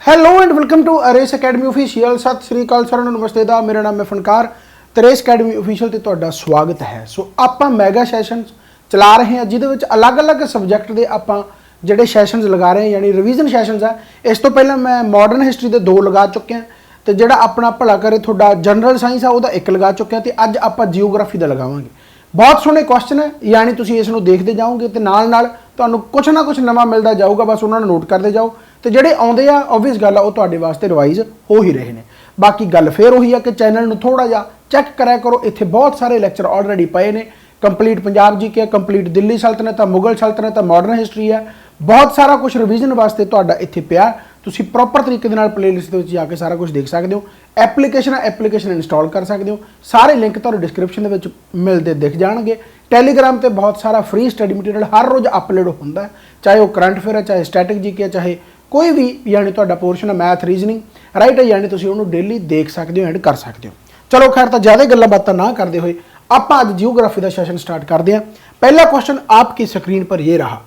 Hello and welcome to Ares academy official. सत श्री अकाल साਰਿਆਂ ਨੂੰ नमस्ते दा मेरा नाम है फनकार ਤੇ ਅਰੇਸ ਅਕੈਡਮੀ ऑफिशियल ਤੇ ਤੁਹਾਡਾ ਸਵਾਗਤ ਹੈ। सो ਆਪਾਂ ਮੈਗਾ ਸੈਸ਼ਨਸ ਚਲਾ ਰਹੇ ਹਾਂ ਜਿਹਦੇ ਵਿੱਚ ਅਲੱਗ-ਅਲੱਗ ਸਬਜੈਕਟ ਦੇ ਆਪਾਂ ਜਿਹੜੇ ਸੈਸ਼ਨਸ ਲਗਾ ਰਹੇ ਹਾਂ ਯਾਨੀ ਰਿਵੀਜ਼ਨ ਸੈਸ਼ਨਸ ਆ। ਇਸ ਤੋਂ ਪਹਿਲਾਂ ਮੈਂ ਮਾਡਰਨ ਹਿਸਟਰੀ ਦੇ 2 ਲਗਾ ਚੁੱਕੇ ਹਾਂ ਤੇ ਜਿਹੜਾ ਆਪਣਾ ਭਲਾ ਕਰੇ ਤੁਹਾਡਾ ਜਨਰਲ ਸਾਇੰਸ ਆ ਉਹਦਾ 1 ਲਗਾ ਚੁੱਕੇ ਹਾਂ ਤੇ ਅੱਜ ਆਪਾਂ ਜੀਓਗ੍ਰਾਫੀ ਦਾ ਲਗਾਵਾਂਗੇ। बहुत सोहने क्वेश्चन है यानी तुसीं इस नूं देखते जाओगे तो नाल नाल तुहानूं कुछ ना कुछ नवां मिलता जाऊगा, बस उन्होंने नोट करते जाओ तो जिहड़े आउंदे आ ओबवियस गल आ वो तुहाडे वास्ते रिवाइज हो ही रहे हैं। बाकी गल फिर उही आ कि चैनल नूं थोड़ा जिहा चैक कराया करो, इत्थे बहुत सारे लैक्चर ऑलरेडी पए ने। Complete Punjab GK, complete Delhi सल्तनत, मुगल सल्तनत, मॉडर्न हिस्टरी है, बहुत सारा कुछ रिवीजन वास्ते तुहाडा इत्थे पिया। तुसीं प्रॉपर तरीके दे नाल प्लेलिस्ट दे विच जाके सारा कुछ देख सकदे हो। एप्लीकेशन इंस्टॉल कर सकते हो, सारे लिंक तुहानूं डिस्क्रिप्शन दे विच मिलदे दिख जाणगे। टैलीग्राम ते बहुत सारा फ्री स्टडी मटीरियल हर रोज़ अपलोड होंदा है, चाहे वो करंट अफेयर है, चाहे स्टैटिक जीके है, चाहे कोई भी यानी तुहाडा पोर्शन है मैथ रीजनिंग राइट है, यानी तुसीं उहनूं डेली देख सकते हो एंड कर सकते हो। चलो खैर तो ज़्यादा गल्लां बातां ना करते हुए आपां अज जियोग्राफी का सैशन स्टार्ट करते हैं। पहला क्वेश्चन आपकी स्क्रीन पर ये रहा,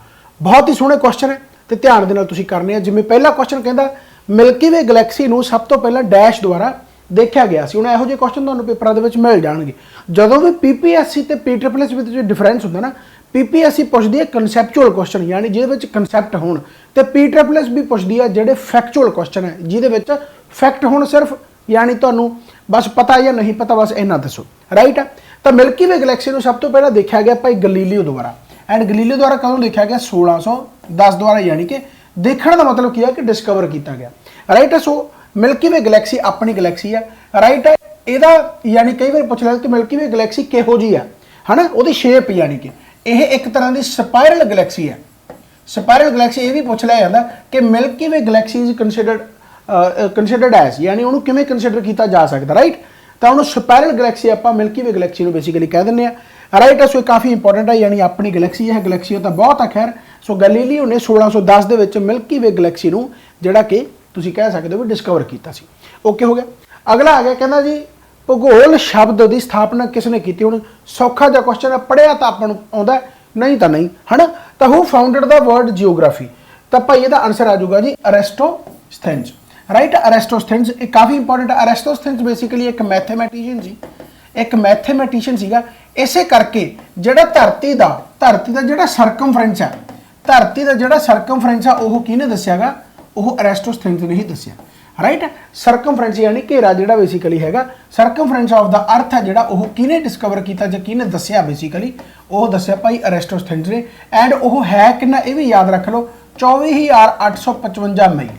बहुत ही सोहने क्वेश्चन है तो ध्यान दे नाल तुसीं करने। जिवें पहला क्वेश्चन कहता मिल्की वे गलैक्सी नूं सब तो पहला डैश द्वारा देखा गया सी। हुण इहो जिहे क्वेश्चन तुहानूं पेपरां दे विच मिल जाणगे। जदों भी PPSC ते PSSS विच डिफरेंस हुंदा ना, PPSC पुछदी है कनसैप्चुअल क्वेश्चन यानी जिहदे विच कनसैप्ट होण, ते PSSS भी पुछदी है जिहड़े फैक्चुअल क्वेश्चन है जिहदे विच फैक्ट होण, सिर्फ यानी तुहानूं बस पता या नहीं पता बस इन्ना दसो राइट है। तो मिल्की वे गलैक्सी नूं सब तो पहला देखा गया भाई गलीलियो द्वारा, एंड गलीलियो द्वारा कदों देखा गया 1610 द्वारा, यानी कि देखने का मतलब क्या है कि डिस्कवर किया गया राइट है। सो मिल्की वे गलैक्सी अपनी गलैक्सी है राइट है। ਇਹਦਾ यानी कई बार पूछ लिया कि मिल्की वे गलैक्सी किहो जी है ना, ਉਹਦੀ शेप यानी कि यह एक तरह की स्पायरल गलैक्सी है। स्पायरल गलैक्सी ये भी पूछ लिया जाता कि milky way galaxy is considered as, यानी उन्होंने किमें कंसिडर किया जा सकता राइट। तो उन्होंने स्पायरल गलैक्सी आप मिल्की वे गलैक्सी में बेसिकली कह दें राइट है। सो काफ़ी इंपॉर्टेंट है, यानी अपनी गलैक्सी है, गलैक्सी तो बहुत है खैर। सो गलीलियो ने 1610 के विच मिल्की वे गलैक्सी नूं जिहड़ा कि तुसीं कह सकते हो भी डिस्कवर किया सी। ओके हो गया। अगला आ गया कहना जी भूगोल शब्द की स्थापना किसने की। हुण सौखा जिहा क्वेश्चन है, पढ़िया तो आपां नूं आउंदा नहीं तो नहीं है ना। तो हू फाउंडेड द वर्ड जियोग्राफी, तो भाई इसका आंसर आ जाऊगा जी अरिस्टोस्थेनेस राइट। अरिस्टोस्थेनेस एक काफ़ी इंपॉर्टेंट है। अरिस्टोस्थेनेस बेसिकली एक मैथेमैटिशियन सी, एक मैथेमैटिशियन सीगा। इसे करके जिहड़ा धरती का जिहड़ा सरकमफ्रेंस है, धरती का जिहड़ा सरकमफ्रेंस है वो किहने दस्सियागा, वो अरिस्टोस्थेनेस ने ही दस्सिया राइट। सरकमफ्रेंस यानी घेरा जिहड़ा बेसिकली हैगा सरकमफ्रेंस ऑफ द अर्थ है, जिहड़ा वो किहने डिस्कवर किया जां किहने दस्सिया बेसिकली वो दस्सिया भाई अरिस्टोस्थेनेस ने। एंड वो है कितना ये भी याद रख लो 24,855 मील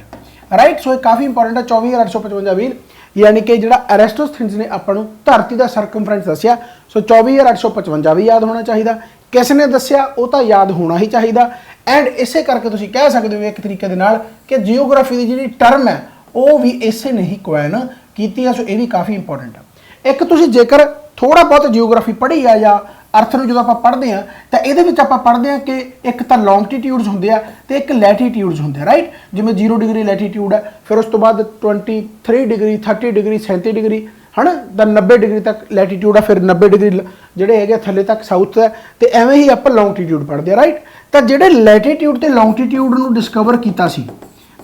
राइट। सो काफ़ी इंपॉर्टेंट है 24,855 मील, यानी कि जिहड़ा अरिस्टोस्थेनेस ने आपां नूं धरती का सरकमफ्रेंस दस्सिया। सो 24,855 भी याद होना चाहिए, किसने दस्सिया वो तो याद होना ही चाहिए। एंड इसे करके तुसीं कह सकते हो एक तरीके दे नाल कि जियोग्राफी की जिहड़ी टर्म है वो भी इसे नहीं कोइन की। सो ये भी काफ़ी इंपॉर्टेंट है। एक तुसीं जेकर थोड़ा बहुत जियोग्राफी पढ़ी है या अर्थ में जो आप पढ़ते हैं तो ये आप पढ़ते हैं कि एक तो लॉन्गटीट्यूड्स होंगे तो एक लैटीट्यूड्स होंगे राइट। जिमें 0 डिग्री लैटीट्यूड है, फिर उस तो बाद 23 डिग्री 30 डिग्री 37 डिग्री है ना, तो 90 डिग्री तक लैटीट्यूड है, फिर 90 डिग्री जोड़े है थले तक साउथ है। तो एवें ही आप लॉन्गटीट्यूड पढ़ते हैं राइट। तो जोड़े लैटीट्यूड तो लॉन्गटीट्यूड को डिस्कवर किया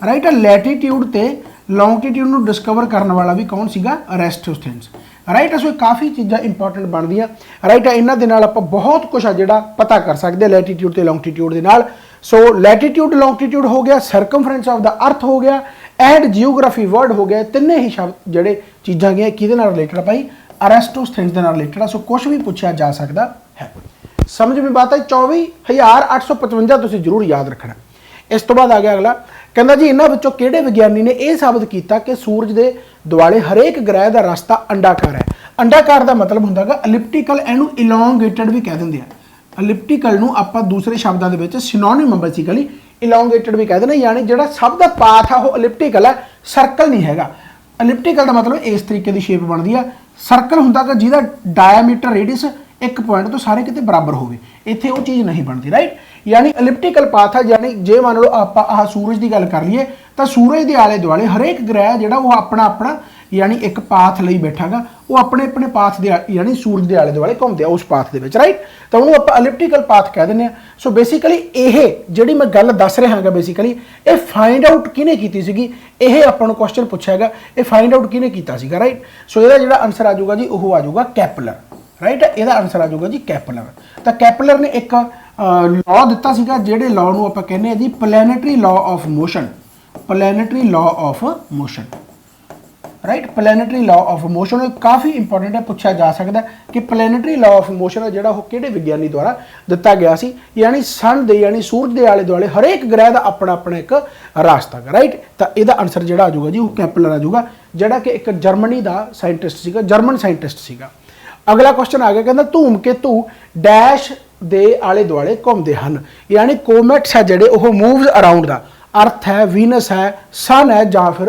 राइट। लैटीट्यूड तो लॉन्गटीट्यूड को डिस्कवर करने वाला भी कौन सीगा, अरिस्टोस्थेनेस राइट। सो काफ़ी चीज़ां इंपॉर्टेंट बनदियां राइट। इन्हां दे नाल आपां बहुत कुछ आ जिहड़ा पता कर सकते हैं लैटीट्यूड ते लॉन्गटीट्यूड दे नाल। सो लैटीट्यूड लॉन्गटीट्यूड हो गया, सरकमफ्रेंस ऑफ द अर्थ हो गया, एंड जियोग्राफी वर्ड हो गया। तिन्ने ही शब्द जिहड़े चीज़ां गईयां किहदे नाल रिलेटेड भाई अरिस्टोस्थेनेस दे नाल रिलेटेड। सो कुछ भी पूछा जा सकता है। समझ में बात है। 24,855 तुसीं जरूर याद रखना। इस तो बाद आ गया अगला कहना जी इन्हां विचों किहड़े विग्यानी ने यह साबित किया कि सूरज के दुआले हरेक ग्रह का रास्ता अंडाकार है। अंडाकार का मतलब होंदा गा एलिप्टिकल, इहनूं इलोंगेटेड भी कह दिंदे आ। एलिप्टिकल नूं आपां दूसरे शब्दों के सिनोनिम बेसिकली इलोंगेटेड भी कह देना, यानी जिहड़ा सब का पाथ है वो एलिप्टिकल है, सर्कल नहीं हैगा। एलिप्टिकल का मतलब इस तरीके की शेप बनती है। सर्कल होंदा गा जिहदा डायमीटर रेडियस एक पॉइंट तो सारे किते बराबर होवे, इत्थे वो चीज़ नहीं बनती राइट। यानी एलिप्टिकल पाथ है, यानी जे मान लो आप आह सूरज की गल कर लीए तो सूरज के आले दुआले हरेक ग्रह जिहड़ा वो अपना अपना यानी एक पाथ लई बैठा गा, वो अपने अपने पाथ दे यानी सूरज के आले दुआले घूमते उस पाथ दे विच, राइट। तो उन्होंने आप एलिप्टिकल पाथ कह दिंदे आ। सो बेसिकली ये जिहड़ी मैं गल दस रहा हाँ बेसिकली ये फाइंड आउट किहने कीती सीगी, ये आपां नूं क्वेश्चन पुछिआ गा, ये फाइंड आउट किहने कीता सीगा, राइट। सो इहदा जिहड़ा आंसर आ जाऊगा जी वो आ जाऊगा कैपलर, राइट। इहदा आंसर आ जाऊगा जी कैपलर। तो कैपलर ने एक लॉ दिता सीगा, जिहड़े लॉ नूं आपां कहने आ जी planetary law of motion, planetary law of motion, right. Planetary law of motion काफ़ी इंपॉर्टेंट है, पूछा जा सकता है कि प्लैनेटरी लॉ ऑफ मोशन है जिहड़ा किहड़े विग्यानी द्वारा दिता गया सी, यानी सन दे यानी सूरज के आले दुआले हरेक ग्रह का अपना अपना एक रास्ता है, राइट। तो यदा आंसर जिहड़ा आ जाऊगा जी वो कैपलर आ जाऊगा, जिहड़ा कि एक जर्मनी का साइंटिस्ट सीगा, जर्मन साइंटिस्ट सीगा। अगला क्वेश्चन आ गया, कहना धूमकेतु डैश दे आले दुआले घूमते हैं, यानी कोमेट्स है जिहड़े वो मूव्स अराउंड द अर्थ है, वीनस है, सन है या फिर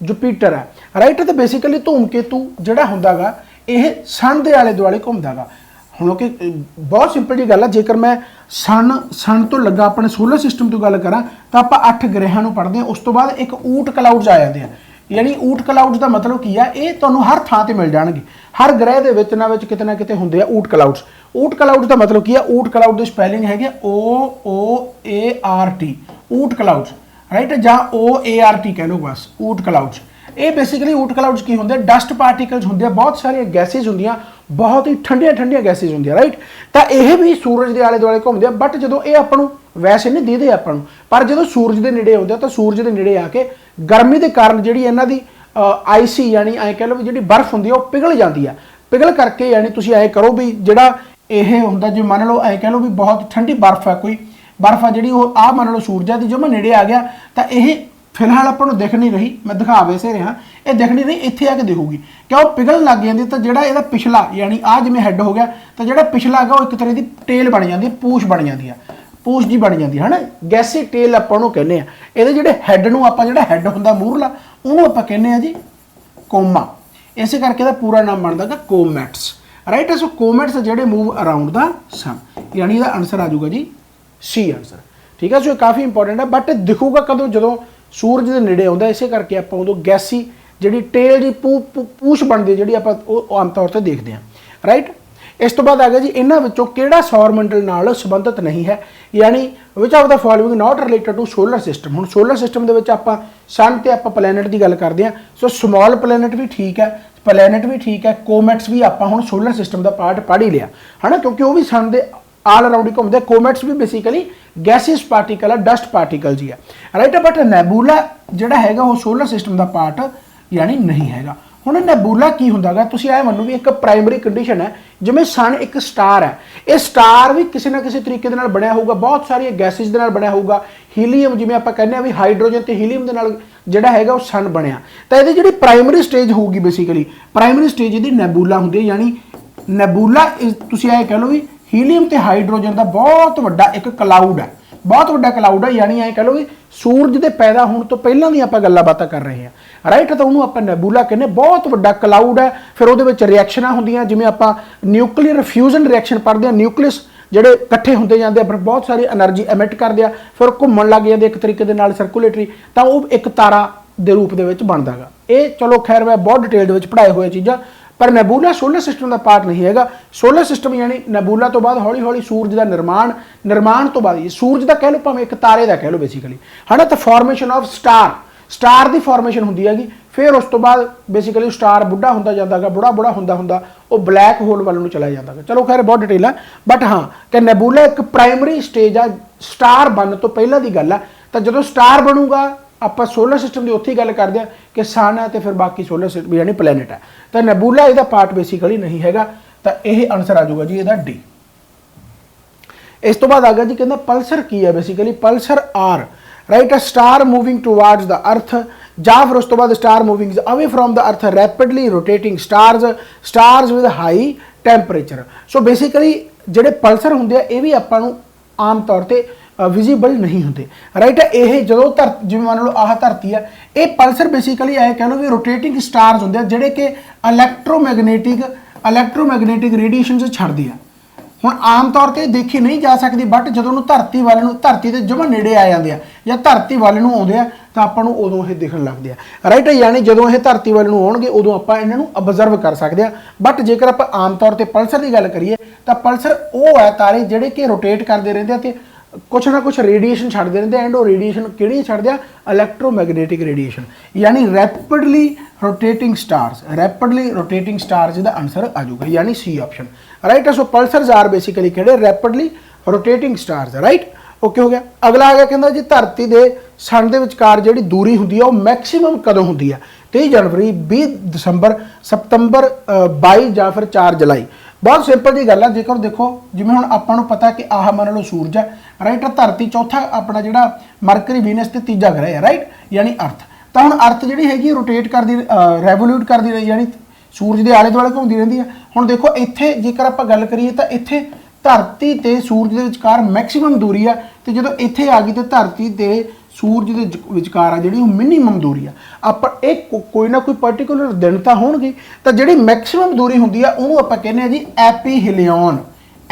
जुपीटर है, राइट। तो बेसिकली धूमकेतु जिहड़ा हुंदा गा यह सन के आले दुआले घूमदा गा। हुण कि बहुत सिंपल जी गल है, जेकर मैं सन तो लगा अपने सोलर सिस्टम तो गल करा तो आप 8 ग्रहां नूं पढ़दे हां, उस तो बाद एक ऊट क्लाउड्स आ जाते हैं, यानी ऊट क्लाउड्स का मतलब की है, ये तुहानूं हर थां ते मिल जाणगे, हर ग्रह के विच ना किते हुंदे आ ऊट क्लाउड्स। ऊट क्लाउड्स का मतलब की है, ऊट क्लाउड की स्पैलिंग है OOART, ऊट क्लाउड्स, राइट, जां OART कह लो बस, ऊट क्लाउड्स। ये बेसिकली ऊट क्लाउड्स की होंगे, डस्ट पार्टिकल्स होंगे, बहुत सारी गैसेज होंदियां, बहुत ही ठंडिया गैसेज होंदियां, राइट। तो यह भी सूरज के आले दुआले घूमते हैं, बट जो ये आपां नूं वैसे नहीं दिखते आपां नूं, पर जो सूरज के नेड़े होंगे तो सूरज के नेड़े आके गर्मी के कारण जी इन्हां दी आईसी यानी ऐ कह लो भी जी बर्फ होंदी है वो पिघल जाती है, पिघल करके यानी तुसीं ऐ करो भी जिहड़ा यह होंदा जो मान लो ऐ कह लो भी बहुत ठंडी बर्फ है, कोई बर्फ है जी आ मान लो सूरज की जो मैं नेड़े आ गया तो यह फिलहाल आपको दिख नहीं रही, मैं दिखा वैसे रहा, ये दिख नहीं रही, इत्थे आके दिखूगी क्या वो पिघल लग जाती, तो जो यदा पिछला यानी आ जिमें हैड हो गया तो जो पिछला है वो एक तरह की टेल बन जाती है, पूछ बन जाती है, पूछ जी बन जाती है ना, गैसी टेल आपको कहने ये जो हैड नूं आपां जिहड़ा हैड हुंदा मूहरला उहनूं आपां कहने आ जी कोमा, इस करके दा पूरा नाम बनता है कोमैट्स, राइट। सो कोमैट्स जिहड़े मूव अराउंड द सन, यानी इसका आंसर आ जाऊगा जी सी आंसर, ठीक है। सो ये काफ़ी इंपॉर्टेंट है, बट दिखूगा कदों जो सूरज के नेड़े आता, इस करके आप उदों गैसी जी टेल जी पूछ बनती है जी आप आम तौर पर देखते हैं, राइट। इस तो बाद आ गया जी इन्हां विचों किहड़ा सौर मंडल नाल संबंधित नहीं है, यानी which of the following not related to solar system. हुण सोलर सिस्टम दे विच आपां सन ते आपां प्लैनेट की गल करते हैं, सो स्मॉल प्लैनेट भी ठीक है, प्लैनेट भी ठीक है, कोमैट्स भी आपां हुण सोलर सिस्टम का पार्ट पढ़ ही लिया है ना, क्योंकि वो भी सन के आल अराउंड ही घूमते। कोमैट्स भी बेसिकली गैसियस पार्टिकल है, डस्ट पार्टिकल जी है, राइट। बट नैबूला जिहड़ा हैगा वो सोलर सिस्टम का पार्ट यानी नहीं हैगा। हुण नैबूला की हुंदा गा, तुसीं ऐ मन्नो भी एक प्राइमरी कंडीशन है, जिवें सन एक स्टार है, ये स्टार भी किसी ना किसी तरीके दे नाल बनया होगा, बहुत सारी गैसिज दे नाल बनया होगा, हीलीयम जिवें आपां कहने भी हाइड्रोजन ते हीलीयम दे नाल जिहड़ा हैगा वो सन बनया, तो इहदी जिहड़ी प्राइमरी स्टेज होगी बेसिकली प्राइमरी स्टेज इहदी नैबूला हुंदी है, यानी नैबूला तुसीं ऐ कह लो भी हीलीयम ते हाइड्रोजन का बहुत वड्डा एक क्लाउड है, बहुत वड्डा क्लाउड है, यानी ऐ कह लो भी सूरज के पैदा होने तो पहलां दी आपां गल्लां बातां कर रहे हैं, राइट। तो उन्होंने आपां नैबूला कहने, बहुत वड्डा क्लाउड है, फिर उहदे विच रिएक्शनां होंदियां, जिवें आपां न्यूक्लीयर फ्यूजन रिएक्शन पढ़दे हैं, न्यूक्लियस जिहड़े इकट्ठे होंदे जांदे फिर बहुत सारी एनर्जी एमिट करदे आ, फिर घुम्मण लग जांदे एक तरीके दे नाल सर्कुलेटरी, तां वो एक तारा दे रूप दे विच बनदा गा। ये चलो खैर मैं बहुत डिटेल दे विच पढ़ाए हुए चीज़ां, पर नैबूला सोलर सिस्टम का पार्ट नहीं है। सोलर सिस्टम यानी नैबूला तो बाद हौली हौली सूरज का निर्माण तो बाद सूरज का कह लो भावें एक तारे का कह लो बेसिकली है ना, तो फॉर्मेशन ऑफ स्टार की फॉर्मेशन होंदी हैगी, फिर उस तो बाद बेसिकली स्टार बुढ़ा होंदा जांदा गा, बुढ़ा होंदा वो ब्लैक होल वाल नूं चला जांदा गा। चलो खैर बहुत डिटेल है, बट हाँ कि नैबूला एक प्राइमरी स्टेज आ, स्टार बनने तो पहला की गल है, तो जो स्टार बनूगा आप सोलर सिस्टम की उत्थे गल करते हैं कि सन है तो फिर बाकी सोलर सिस्टम यानी प्लैनेट है, तो नैबूला इसका पार्ट बेसिकली नहीं है, तो यह आंसर आ जाऊगा जी इसका डी। इस तो बाद आ गया जी कहते पल्सर की है, basically Pulsar R, right, a star moving towards the earth, ਜਾਂ फिर उस तो बाद star moving away from the earth rapidly rotating stars with high temperature. So basically ਜਿਹੜੇ पल्सर होंगे ये भी ਆਪਾਂ ਨੂੰ आम तौर पर विजिबल नहीं होंगे, राइट। ये जो जिवें मान लो आह धरती है, ये पल्सर बेसिकली ऐ कह लो भी रोटेटिंग स्टार्स होंगे जिहड़े कि इलैक्ट्रोमैगनेटिक रेडिएशन छड्डदे आ। ਹੁਣ ਆਮ तौर ਤੇ ਦੇਖੀ नहीं जा सकती, बट ਜਦੋਂ ਨੂੰ ਧਰਤੀ ਵੱਲ ਨੂੰ, ਧਰਤੀ ਦੇ ਜਮਾਂ ਨੇੜੇ ਆ ਜਾਂਦੇ ਆ ਜਾਂ ਧਰਤੀ ਵੱਲ ਨੂੰ ਆਉਂਦੇ ਆ ਤਾਂ ਆਪਾਂ ਨੂੰ ਉਦੋਂ ਇਹ ਦਿਖਣ ਲੱਗਦੇ ਆ, ਰਾਈਟ। ਯਾਨੀ ਜਦੋਂ ਇਹ ਧਰਤੀ ਵੱਲ ਨੂੰ ਆਉਣਗੇ ਉਦੋਂ ਆਪਾਂ ਇਹਨਾਂ ਨੂੰ ਅਬਜ਼ਰਵ ਕਰ ਸਕਦੇ ਆ। ਬਟ ਜੇਕਰ ਆਪਾਂ ਆਮ ਤੌਰ ਤੇ ਪਲਸਰ ਦੀ ਗੱਲ ਕਰੀਏ ਤਾਂ ਪਲਸਰ ਉਹ ਹੈ ਤਾਰੇ ਜਿਹੜੇ ਕਿ ਰੋਟੇਟ ਕਰਦੇ ਰਹਿੰਦੇ ਆ ਤੇ कुछ ना कुछ रेडिएशन छड्डदे रहिंदे, एंड वो रेडिएशन किहड़ी छड्डदे आ, इलैक्ट्रोमैग्नेटिक रेडिएशन, यानी rapidly rotating stars. Rapidly rotating stars दा आंसर आ जाऊगा, यानी C option, right. So pulsars are basically किहड़े rapidly rotating stars, right. Okay हो गया। अगला आ गया कहंदा जी धरती दे सन दे विचकार जिहड़ी दूरी हुंदी है वो मैक्सिमम कदों हुंदी है? 23 जनवरी, 20 दसंबर, सितंबर 22 ਜਾਂ ਫਿਰ 4 जुलाई। बहुत सिंपल जी गल है। जेकर देखो जिवें हुण आपां नूं पता कि आह मान लो सूरज है, राइट। धरती चौथा अपना जिहड़ा मरकरी, वीनस ते तीजा ग्रह है, राइट, यानी अर्थ। तो हुण अर्थ जिहड़ी हैगी रोटेट करदी, रेवोल्यूट करदी रही, यानी सूरज के आले दुआले घूमती रहिंदी है। हुण देखो इत्थे जेकर आपां गल करिए तां इत्थे धरती ते सूरज के विचकार मैक्सिमम दूरी है, तो जदों इत्थे आ गई तो धरती ते सूरज के विचकार आ जिहड़ी मिनीमम दूरी आ। आप एक कोई ना कोई पर्टिकुलर दिन तो होणगे, तो जिहड़ी मैक्सिमम दूरी हुंदी आ उहनूं आपां कहने आ जी एपीहिलियन।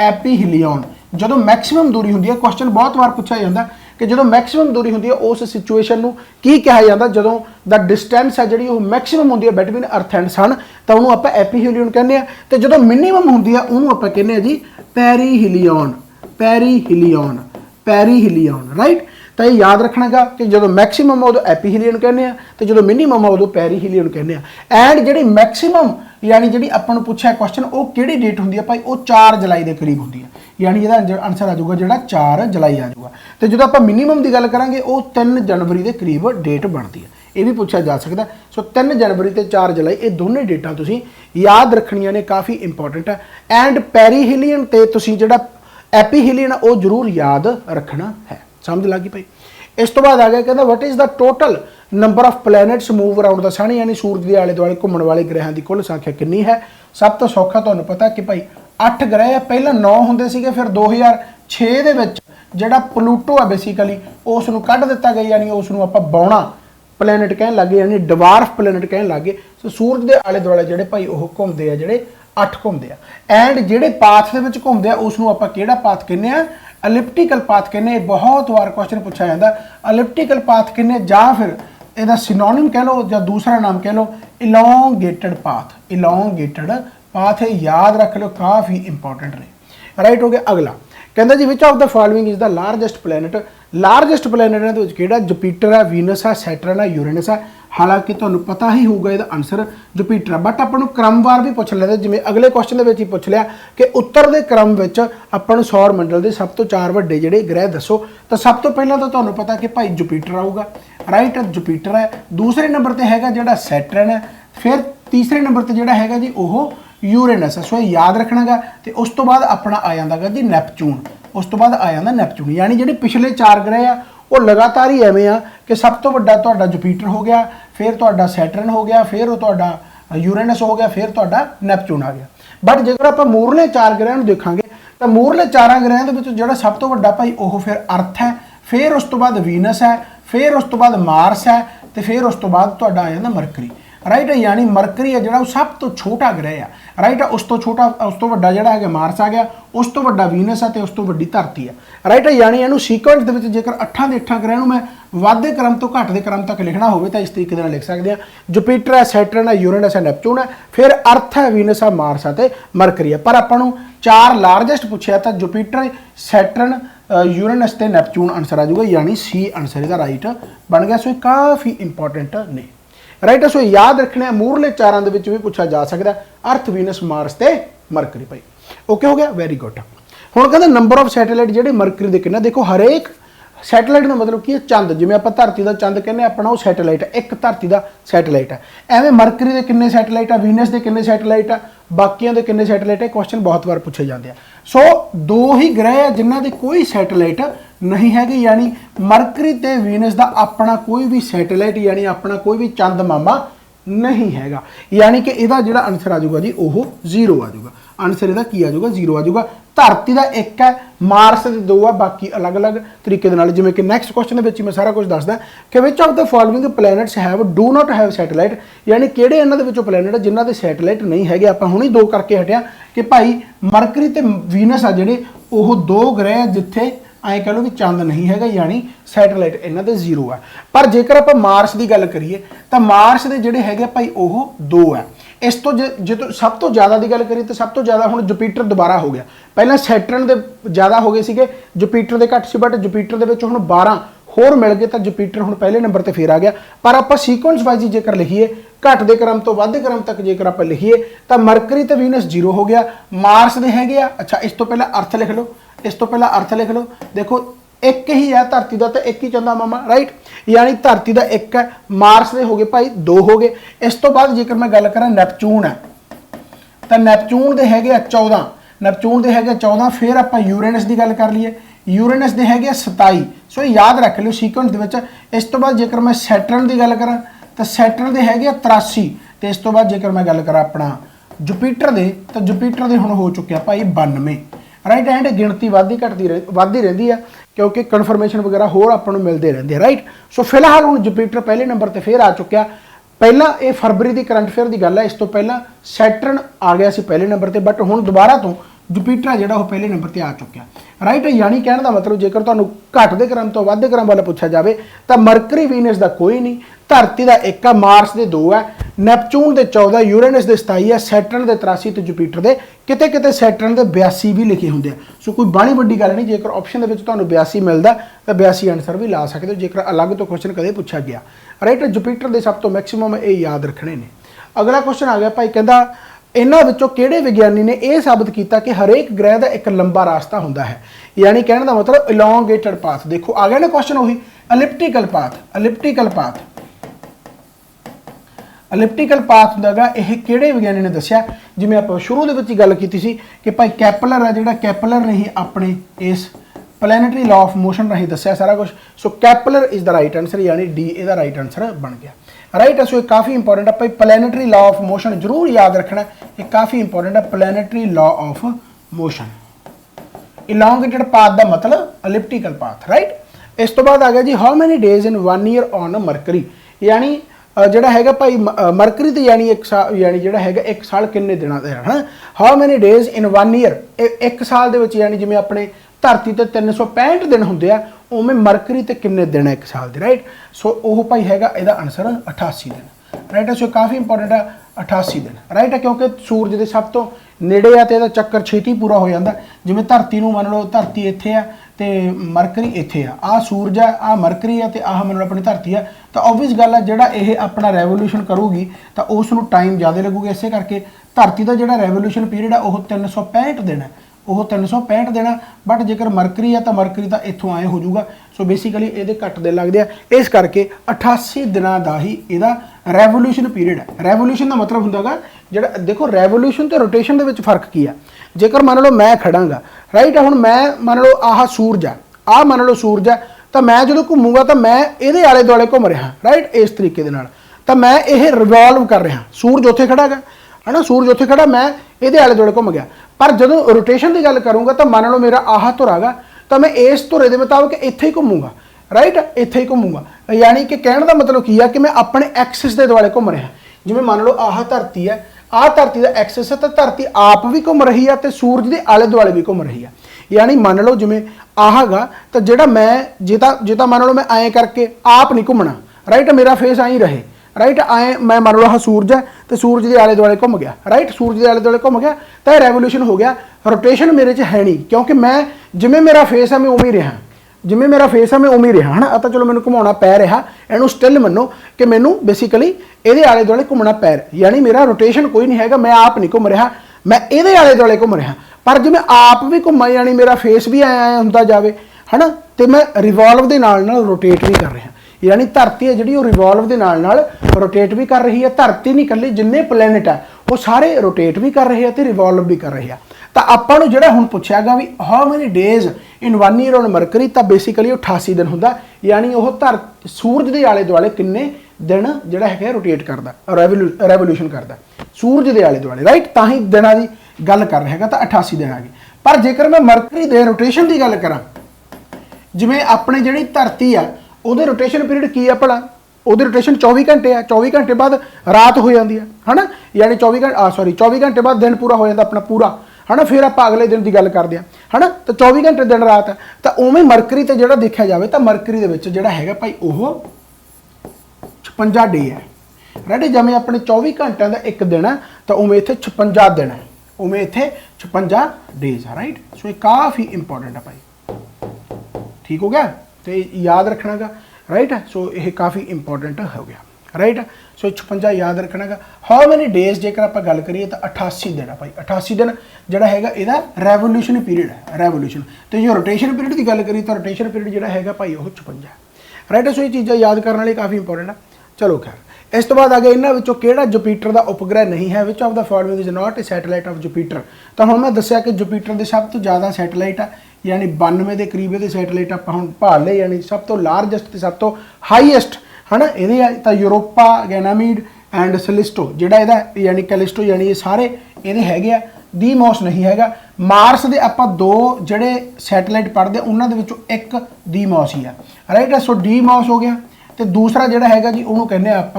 एपीहिलियन जदों मैक्सिमम दूरी हुंदी है, क्वेश्चन बहुत बार पूछा जाता कि जदों मैक्सिमम दूरी हुंदी है उस सिचुएशन नूं की कहा जाता, जदों द डिस्टेंस है जिहड़ी मैक्सिमम हुंदी है बिटवीन अर्थ एंड सन, तो उहनूं आपां एपीहिलियन कहने आ। ते जदों मिनीमम हुंदी है उहनूं आपां कहने आ जी पेरीहिलियन। Perihelion, perihelion, right. तो ये याद रखना गा कि जो मैक्सिमम है उदों एपीहिलियन कहने आ, तो जो मिनीमम है उदों पेरीहिलियन कहने आ। एंड जिहड़ी मैक्सिमम यानी जिहड़ी आपां नूं पुछिआ क्वेश्चन वो किहड़ी डेट हुंदी है भाई, वो 4 जुलाई के करीब हुंदी है, यानी इहदा आंसर आ जाऊगा जिहड़ा 4 जुलाई आ जाऊगा। तो जो आपां मिनीमम की गल करांगे वो 3 जनवरी के करीब डेट बनती है, ये भी पूछा जा सकता। सो 3 जनवरी तो 4 जुलाई ये दोनों डेटा तुसीं याद रखनियां ने, काफ़ी इंपॉर्टेंट है। एंड पेरीहिलियन ते तुसीं जिहड़ा एपीहिलियन वो जरूर याद रखना है। समझ लगी भाई। इस तो बाद आ गया कहता what is the total number of planets move around the sun, यानी सूरज के आले दुआले घूमने वाले ग्रहों की कुल संख्या कितनी है। सब तो सौखा तुहानूं पता कि भाई 8 ग्रह है, पहला 9 होंदे सीगे, फिर 2006 दे विच जिहड़ा प्लूटो है बेसिकली उसनूं कढ दिता गया, यानी उसनूं आपां बौणा प्लैनेट कहण लग गए, यानी डवार्फ प्लैनेट कहण लग गए। सो सूरज के आले दुआले जिहड़े भाई वो घूमते हैं, जिहड़े 8 घूमते हैं। एंड जिहड़े पाथ दे विच घूमते हैं उसनूं आपां किहड़ा पाथ कहने आ, एलिप्टिकल पाथ कहने। बहुत बार क्वेश्चन पूछा जाता एलिप्टिकल पाथ कहने, जां फिर ਇਹਦਾ सिनोनिम कह लो या दूसरा नाम कह लो इलोंगेटेड पाथ। इलोंगेटेड पाथ है, याद रख लो, काफ़ी इंपॉर्टेंट ने, राइट। हो गया। अगला कहता जी which of the following is the largest planet. Largest planet किहड़ा, जुपीटर है, वीनस है, सैटर्न है, यूरेनस है। हालांकि तुहानूं पता ही होगा इसका आंसर जुपीटर है, बट आपां नूं क्रमवार भी पूछ लेंदे, जिवें अगले क्वेश्चन दे विच ही पूछ लिया कि उत्तर के क्रम विच आपां नूं सौर मंडल के सब तो 4 वड्डे जिहड़े ग्रह दसो। तो सब तो पहला तो तुहानूं पता कि भाई जुपीटर आऊगा, राइट, जुपीटर है। दूसरे नंबर पर हैगा जिहड़ा सैटर्न है, फिर तीसरे नंबर पर जिहड़ा हैगा जी ओह यूरेनस है। सो याद रखना गा। तो उस तो बाद अपना आ जाता गा जी नैपचून, उस तो बाद आ जाता नैपचून। यानी जिहड़े पिछले 4 ग्रह आ वो लगातार ही एवें आ कि सब तो वड्डा तुहाडा जुपीटर हो गया, फिर तुहाडा सैटर्न हो गया, फिर वो तुहाडा यूरेनस हो गया, फिर तुहाडा नैपचून आ गया। बट जेकर आपां मूरले 4 ग्रहां नूं देखांगे तो मूरले 4 ग्रहां दे विच जिहड़ा सब तो वड्डा भाई ओह फिर अर्थ है, फिर उस तो बाद वीनस है, फिर उस तो बाद मार्स है, तो फिर उस तो बाद तुहाडा आ जांदा मरकरी, राइट। यानी मरकरी है जिहड़ा सब तो छोटा ग्रह है, राइट। उस तो छोटा, उस तो वड्डा जिहड़ा है मार्स आ गया, उस तो वड्डा वीनस है, तो उस तो वड्डी धरती है, राइट। यानी इहनूं सीक्वेंस दे विच जेकर 8 ਦੇ 8 ग्रह नूं मैं वाधे क्रम तो घट के क्रम तक लिखना हो तो इस तरीके लिख सकते हैं। जुपीटर है, सैटर्न है, यूरेनस है, नैपचून है, फिर अर्थ है, वीनस है, मार्स है, मरकरी है। पर आपां नूं 4 लार्जेस्ट पूछा तो जुपीटर, सैटर्न, यूरेनस ते नैपचून आंसर आ जाऊगा, यानी सी आंसर इसका राइट बन गया। सो काफ़ी इंपॉर्टेंट ने, राइट। सो याद रखने मूरले 4 भी पूछा जा सकता अर्थ, वीनस, मार्स ते मरकरी भाई। ओके हो गया, वेरी गुड। हुण कहते नंबर ऑफ सैटेलाइट जिहड़े मरकरी दे किन्ने, देखो हरेक सैटेलाइट का मतलब की है चंद, जिवें आपां धरती का चंद कहने अपना वो सैटेलाइट है, एक धरती का सैटेलाइट है। एवें मरकरी के किन्ने सैटेलाइट है, वीनस के किन्ने सैटेलाइट है, बाकियां दे किन्ने सैटेलाइट है, क्वेश्चन बहुत बार पूछे जाते हैं। सो 2 ही ग्रह है जिन्हां दे कोई सैटेलाइट नहीं है, यानी मरकरी ते वीनस का अपना कोई भी सैटेलाइट यानी अपना कोई भी चंद मामा नहीं हैगा, यानी कि इसका जिहड़ा आंसर आ जाऊगा जी वो 0 आ जाऊगा। आंसर ਇਹਦਾ ਕੀ ਆ ਜਾਊਗਾ 0 ਆ ਜਾਊਗਾ। ਧਰਤੀ ਦਾ ਇੱਕ ਹੈ, ਮਾਰਸ ਦੇ ਦੋ ਆ, ਬਾਕੀ ਅਲੱਗ-ਅਲੱਗ ਤਰੀਕੇ ਦੇ ਨਾਲ। ਜਿਵੇਂ ਕਿ ਨੈਕਸਟ ਕੁਐਸਚਨ ਦੇ ਵਿੱਚ ਮੈਂ ਸਾਰਾ ਕੁਝ ਦੱਸਦਾ ਕਿ which of the following planets have do not have satellite, ਯਾਨੀ ਕਿਹੜੇ ਇਹਨਾਂ ਦੇ ਵਿੱਚੋਂ ਪਲੈਨਟ ਜਿਨ੍ਹਾਂ ਦੇ ਸੈਟੇਲਾਈਟ ਨਹੀਂ ਹੈਗੇ। ਆਪਾਂ ਹੁਣੀ ਦੋ ਕਰਕੇ ਹਟਿਆ ਕਿ ਭਾਈ ਮਰਕਰੀ ਤੇ ਵੀਨਸ ਆ ਜਿਹੜੇ ਉਹ ਦੋ ਗ੍ਰਹਿ ਆ ਜਿੱਥੇ ਐਂ कह लो भी चंद नहीं है, यानी सैटेलाइट इन्हों के 0 है। पर जेकर आप मार्स की गल करिए तो मार्स के जोड़े है भाई वो 2 है। इस तो जो सब तो ज़्यादा की गल करिए तो सब तो ज़्यादा हुण जुपीटर दोबारा हो गया। पहला सैटर्न के ज़्यादा हो गए थे, जुपीटर के घट से, बट जुपीटर के हुण 12 होर मिल गए तो जुपीटर हुण पहले नंबर पर फिर आ गया। पर आप सीक्वेंस वाइज जेकर लिखिए घटते क्रम तो वधदे क्रम तक जेकर आप लिखिए तो मरकरी तो वीनस 0 हो गया, मार्स के है। अच्छा इस तो पहला अर्थ लिख लो, इस तो पहला अर्थ लिख लो। देखो एक ही है धरती का, तो एक ही चंदा मामा, राइट, यानी धरती का एक है, मार्स के हो गए भाई 2 हो गए। इस तो बाद जेकर मैं गल करा नैपचून है तो नैपचून के है 14, नैपचून के है 14। फिर आप यूरेनस की गल कर लीए, यूरेनस के है 27। सो याद रख लियो सीक्वेंस के। इस तो बाद जेकर मैं सैटर्न की गल करा तो सैटर्न के है 83। तो इस तो बाद जेकर मैं गल करा अपना जुपीटर के तो जुपीटर के हुण हो चुके भाई 92, राइट। एंड गिणती वाधी घटती रही है क्योंकि कन्फर्मेशन वगैरह होर आपां नूं मिलते रहते हैं, राइट। सो फिलहाल हुण जुपीटर पहले नंबर पर फिर आ चुका। पहला ये फरवरी की करंट अफेयर की गल है, इस तो पहला सैटर्न आ गया सी पहले नंबर पर, बट हुण दोबारा तो जुपीटर है जिहड़ा पहले नंबर पर आ चुका, राइट। यानी कहने का मतलब जेकर तुहानूं घटदे क्रम तो वधदे क्रम वाला पूछा जाए तो मरकरी वीनस का कोई नहीं, धरती का एक है, मार्स के 2 है, नैपचून के 14, यूरेनस के 27 है, सैटर्न के 83 तो जुपीटर के किते किते सैटर्न के 82 भी लिखे होंगे। सो कोई बाहली वड्डी गल नहीं, जेकर ऑप्शन के 82 मिलता तो 82 आंसर भी ला सकते हो जेकर अलग तो क्वेश्चन कदे पूछा गया, राइट। जुपीटर के सब तो मैक्सीमम ये याद रखने ने। अगला क्वेश्चन आ गया भाई, कहता इन्हां विचों किहड़े विग्यानी ने यह साबित किया कि हरेक ग्रह का एक लंबा रास्ता होंदा है, यानी कहने का मतलब इलोंगेटेड पाथ। देखो आ गया ना क्वेश्चन वही elliptical path, elliptical path, elliptical path होंदा यह किहड़े विग्यानी ने दस्सिया। जिवें आपां शुरू दे विच गल कीती सी कि भाई कैपलर है, जिहड़ा कैपलर ने ही अपने इस प्लैनेटरी लॉ ऑफ मोशन राही दस्सिया सारा कुछ। So Kepler is the right answer, यानी डी इहदा राइट आंसर बन गया, राइट। सो ये काफ़ी इंपॉर्टेंट है भाई, प्लैनेटरी लॉ ऑफ मोशन जरूर याद रखना, ये काफ़ी इंपॉर्टेंट है। Planetary law of motion, elongated path का मतलब एलिप्टिकल पाथ, राइट। इस तो बाद आ गया जी how many days in 1 year on Mercury, यानी ਜਿਹੜਾ ਹੈਗਾ ਭਾਈ ਮਰਕਰੀ ਤੇ यानी एक साल, यानी ਜਿਹੜਾ ਹੈਗਾ एक साल ਕਿੰਨੇ ਦਿਨਾਂ ਦਾ ਹੈ। How many days in 1 year, ਇੱਕ ਸਾਲ ਦੇ ਵਿੱਚ यानी ਜਿਵੇਂ ਆਪਣੇ ਧਰਤੀ ਤੇ 365 ਦਿਨ ਹੁੰਦੇ ਆ ਉਵੇਂ ਮਰਕਰੀ ਤੇ ਕਿੰਨੇ ਦਿਨ ਹੈ ਇੱਕ ਸਾਲ ਦੇ, ਰਾਈਟ। ਸੋ ਉਹ ਭਾਈ ਹੈਗਾ ਇਹਦਾ ਆਨਸਰ 88 ਦਿਨ, राइट है। सो काफ़ी इंपॉर्टेंट है 88 दिन, राइट है, क्योंकि सूरज के सब तो नेड़े आ तो यह चक्कर छेती पूरा हो जाता। जिवें धरती नूं मान लो धरती इत्थे है तो मरकरी इत्थे आ सूरज है, आ मरकरी है तो आह मान लो अपनी धरती है, तो ऑबवियस गल है जिहड़ा ये अपना रेवोल्यूशन करूगी तो उसनूं टाइम ज़्यादा लगूगा। इस करके धरती का जिहड़ा रेवोल्यूशन पीरियड है वह 365 दिन है, वो 365 दिन है। बट जेकर मरकरी है तो मरकरी तो इत्थों आए हो जाऊगा। सो बेसिकली ये घट दिन लगते हैं, इस करके 88 दिनों का ही यदा रेवोल्यूशन पीरियड है। रेवोल्यूशन का मतलब होंगे जो देखो रेवोल्यूशन तो रोटेशन के फर्क की है। जेकर मान लो मैं खड़ागा, राइट है, हूँ मैं मान लो आह सूरज है, आ मान लो सूरज है, तो मैं जो घूमूगा तो मैं ये आले दुआले घूम रहा, राइट, इस तरीके तो मैं ये रिवॉल्व कर रहा। सूरज उत्थे खड़ा है ना, सूरज उत्थे खड़ा, मैं ये आले दुआले घूम गया। पर जो रोटेशन की गल करूँगा तो मान लो मेरा आह धुरा गा तो मैं इस धुरे के मुताबिक इत्थे ही घूमूगा, राइट, इत्थे ही घूमूगा। यानी कि कहने का मतलब की है कि मैं अपने एक्सिस के दुआले घूम रहा। जिवें मान लो आह धरती है, आ धरती का एक्सिस है, तो धरती आप भी घूम रही है तो सूरज के आले दुआले भी घूम रही है। यानी मान लो जिवें आह गा तो जोड़ा मैं जिता मान लो मैं आए करके आप नहीं घूमना, राइट, मेरा फेस आई रहे, राइट, आए मैं मान लो हाँ सूरज है तो सूरज के आले दुआले घूम गया, राइट, सूरज के आले दुआले घूम गया तो रेवोल्यूशन हो गया। रोटेशन मेरे च है नहीं, क्योंकि मैं जिमें मेरा फेस है मैं उवें ही रहा, जिमें मेरा फेस है मैं उवें ही रहा, है ना। तो चलो मैंने घुमाना पै रहा, इनू स्टिल मनो कि मैनू बेसिकली ये आले दुआले घूमना पै रहा, यानी मेरा रोटेशन कोई नहीं है, मैं आप नहीं घूम रहा, मैं ये आले दुआले घूम रहा। पर जिमें आप भी घूमा यानी मेरा फेस भी आया होंदा जाए, है ना, तो मैं रिवॉल्व के नाल रोटेट भी कर रहा। यानी धरती है जी रिवॉल्व के नाल रोटेट भी कर रही है। धरती नहीं कल्ली, जिन्ने प्लैनेट है वो सारे रोटेट भी कर रहे हैं तो रिवॉल्व भी कर रहे हैं। तो आपां नूं जिहड़ा हुण पुछिया गा भी how many days in 1 year on mercury, तो बेसिकली 88 दिन होंदा। यानी वो सूरज के आले दुआले किन्ने दिन जिहड़ा है रोटेट करता, रेवोल्यूशन करता सूरज के आले दुआले, राइट, तां ही दिनां दी गल कर रहा है तो 88 दिन आ गए। पर जेकर मैं मरकरी के रोटेशन की गल करा, जिमें अपने जी धरती आ वो रोटेशन पीरियड की है भला, वो रोटेशन 24 घंटे है, 24 घंटे बाद रात हो जाती है ना, यानी 24 घंटे बाद दिन पूरा हो जाता अपना पूरा है ना। फिर आप अगले दिन की गल करते हैं है ना, तो 24 घंटे दिन रात है। तो उवें मरकरी तो जो देखा जाए तो मरकरी के जोड़ा है भाई वो 56 डे है, राइट। जिमें अपने 24 घंटे का एक दिन है तो उवें इत्थे 56 दिन है, उवें इत्थे 56 डेज है, राइट। सो ये काफ़ी इंपॉर्टेंट है भाई, ठीक हो गया, तो याद रखना गा, राइट। सो ये काफ़ी इंपॉर्टेंट हो गया, राइट। सो 56 याद रखना गा। हाउ मैनी डेज जेकर आप गल करिए तो 88 दिन है भाई, 88 दिन जोड़ा है यदा रेवोल्यूशन पीरियड है, रेवोल्यूशन। तो जो रोटेशन पीरियड की गल करिए तो रोटेशन पीरियड जोड़ा है भाई वो 56 है, राइट। सो ये चीज़ा याद करने वाली काफ़ी इंपॉर्टेंट है। चलो खैर, इस तो बाद आ गया इन्होंने किहड़ा जुपीटर का उपग्रह नहीं है, विच of the following is not a satellite of Jupiter. तो हम मैं दसिया कि जुपीटर के सब तो ज़्यादा सैटेलाइट है, यानी 92 के करीब ये सैटेलाइट आप हम भाल ले, यानी सब तो लारजेस्ट सब तो हाईएस्ट है ना ये यूरोपा, गैनामीड एंड सलिस्टो जोड़ा यदा यानी कैलिस्टो, यानी ये सारे ये है। दीमोस नहीं है। मार्स के आप दो जोड़े सैटेलाइट पढ़ते उन्होंने एक दीमोस ही है, राइट। सो डीमोस हो गया, तो दूसरा जोड़ा है जी उन्होंने कहने आप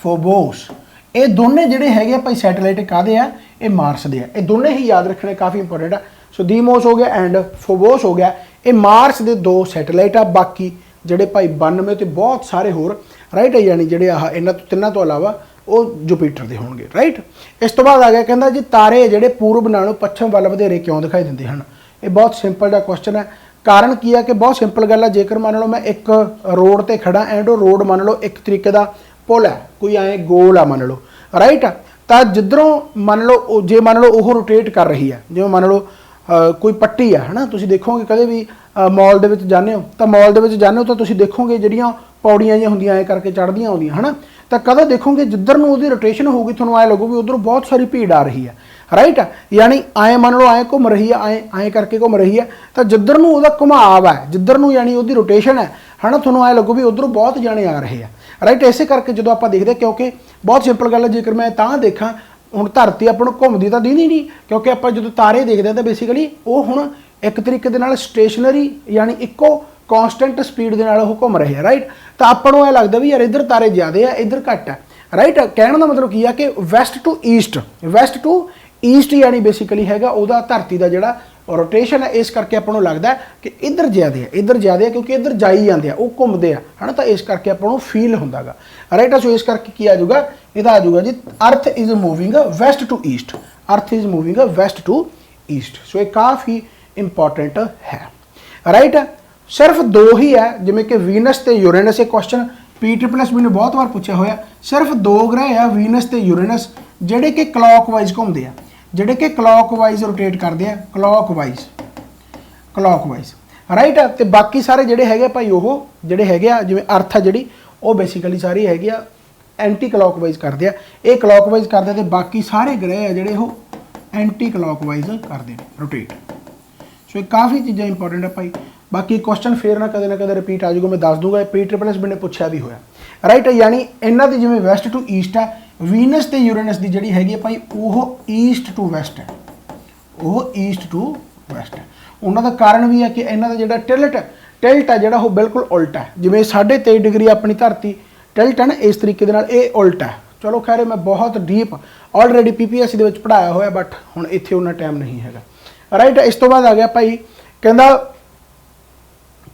फोबोस। ये दोनों जोड़े है भाई सैटेलाइट कादे आ, ये मार्स के है, ये दोनों ही याद रखने काफ़ी इंपॉर्टेंट है। सो डीमोस हो गया एंड फोबोस हो गया, ये मार्स के दो सैटेलाइट आ, बाकी जोड़े भाई 92 तो बहुत सारे होर, राइट, यानी जोड़े आह इन्हों तिनों तो अलावा वो जुपीटर के होंगे, राइट। इस तो बाद आ गया कहता जी तारे जोड़े पूर्व नालों पश्चिम वाल वधेरे क्यों दिखाई देते हैं। ये बहुत सिंपल का क्वेश्चन है। कारण की है कि बहुत सिंपल गल है, जेकर मान लो मैं एक रोड पर खड़ा एंड वो रोड मान लो एक तरीके का पुल है, कोई ऐ गोल आ मान लो, राइट। तो जिधरों मान लो जे मान लो वो रोटेट कर रही है, जिवें मान लो कोई पट्टी है ना, तुसीं देखोगे कदे भी मॉल दे विच जाने हो तो मॉल दे विच जाने हो तो तुसीं देखोगे जिहड़ियां पौड़ियां जिहियां हुंदियां ऐ करके चढ़दियां आउंदियां है ना, तो कदे देखोगे जिधर नूं उहदी रोटेशन होगी तुहानूं ऐ लगूगी उधरों बहुत सारी भीड़ आ रही है, राइट। यानी आए मान लो आए घूम रही है, आए करके घूम रही है, तो जिधर नूं उहदा घुमाव है, जिधर नूं यानी उहदी रोटेशन है ना, तुहानूं ऐ लगू भी उधरों बहुत जाने आ रहे हैं, राइट। इसे करके जो आप देखते क्योंकि बहुत सिंपल गल है, जेकर मैं तां देखा हुण धरती ਆਪਾਂ ਨੂੰ घूमती तो दिखती नहीं, क्योंकि आप जो तारे देखते हैं तो बेसिकली वो हुण एक तरीके दे नाल स्टेशनरी यानी इक्को कॉन्सटेंट स्पीड के नाल वो घूम रहे हैं, राइट। तो आपको यह लगता भी यार इधर तारे ज़्यादा है इधर घट है, राइट। कहने का मतलब की है कि वैसट टू ईस्ट यानी बेसिकली है वह धरती का जोड़ा रोटेशन है, इस करके आपको लगता है कि इधर ज़्यादा है क्योंकि इधर जाई जाते हैं वो घूमते हैं है ना, तो इस करके आपको फील होंदा गा, राइट। सो इस करके की आ जाऊगा यदा आ जाऊगा जी earth is moving west to east, earth is moving west to east. So ये काफ़ी इंपॉर्टेंट है, राइट। सिर्फ दो ही है जिमें कि वीनस ते यूरेनस, ये क्वेश्चन PSSB ने बहुत बार पूछा होया, सिर्फ दो ग्रह है वीनस ते यूरेनस ਜਿਹੜੇ कि क्लॉकवाइज घूमते हैं, ਜਿਹੜੇ कि क्लॉकवाइज रोटेट करते हैं, क्लॉकवाइज, राइट। तो बाकी सारे ਜਿਹੜੇ ਹੈਗੇ ਭਾਈ ਉਹ ਜਿਹੜੇ ਹੈਗੇ ਆ ਜਿਵੇਂ अर्थ है ਜਿਹੜੀ ਉਹ बेसिकली सारी हैगी आ एंटी क्लॉकवाइज करते हैं, ये क्लॉकवाइज करते तो बाकी सारे ग्रह है ਜਿਹੜੇ ਉਹ एंटी क्लॉकवाइज करते हैं रोटेट। सो ये काफ़ी चीज़ें इंपॉर्टेंट है भाई। बाकी क्वेश्चन फिर ना कदे रिपीट आ जाऊगा, मैं दस दूंगा, PSSB ने पूछा भी होया, राइट। यानी इन्हों की जिमें वैसट टू ईस्ट है, वीनस ते यूरेनस की जी हैगी भाई वो ईस्ट टू वैसट है, वो ईस्ट टू वैसट है। उन्होंने कारण भी है कि इन्हों का जो टिल्ट है जोड़ा वो बिल्कुल उल्टा है, जिमें 23.5 डिग्री अपनी धरती टिल्ट है ना, इस तरीके ये उल्टा है। चलो खैर मैं बहुत डीप ऑलरेडी PPSC के पढ़ाया होया, बट हुण इत्थे उन्ना टाइम नहीं है, राइट। इस तो बाद आ गया भाई कहता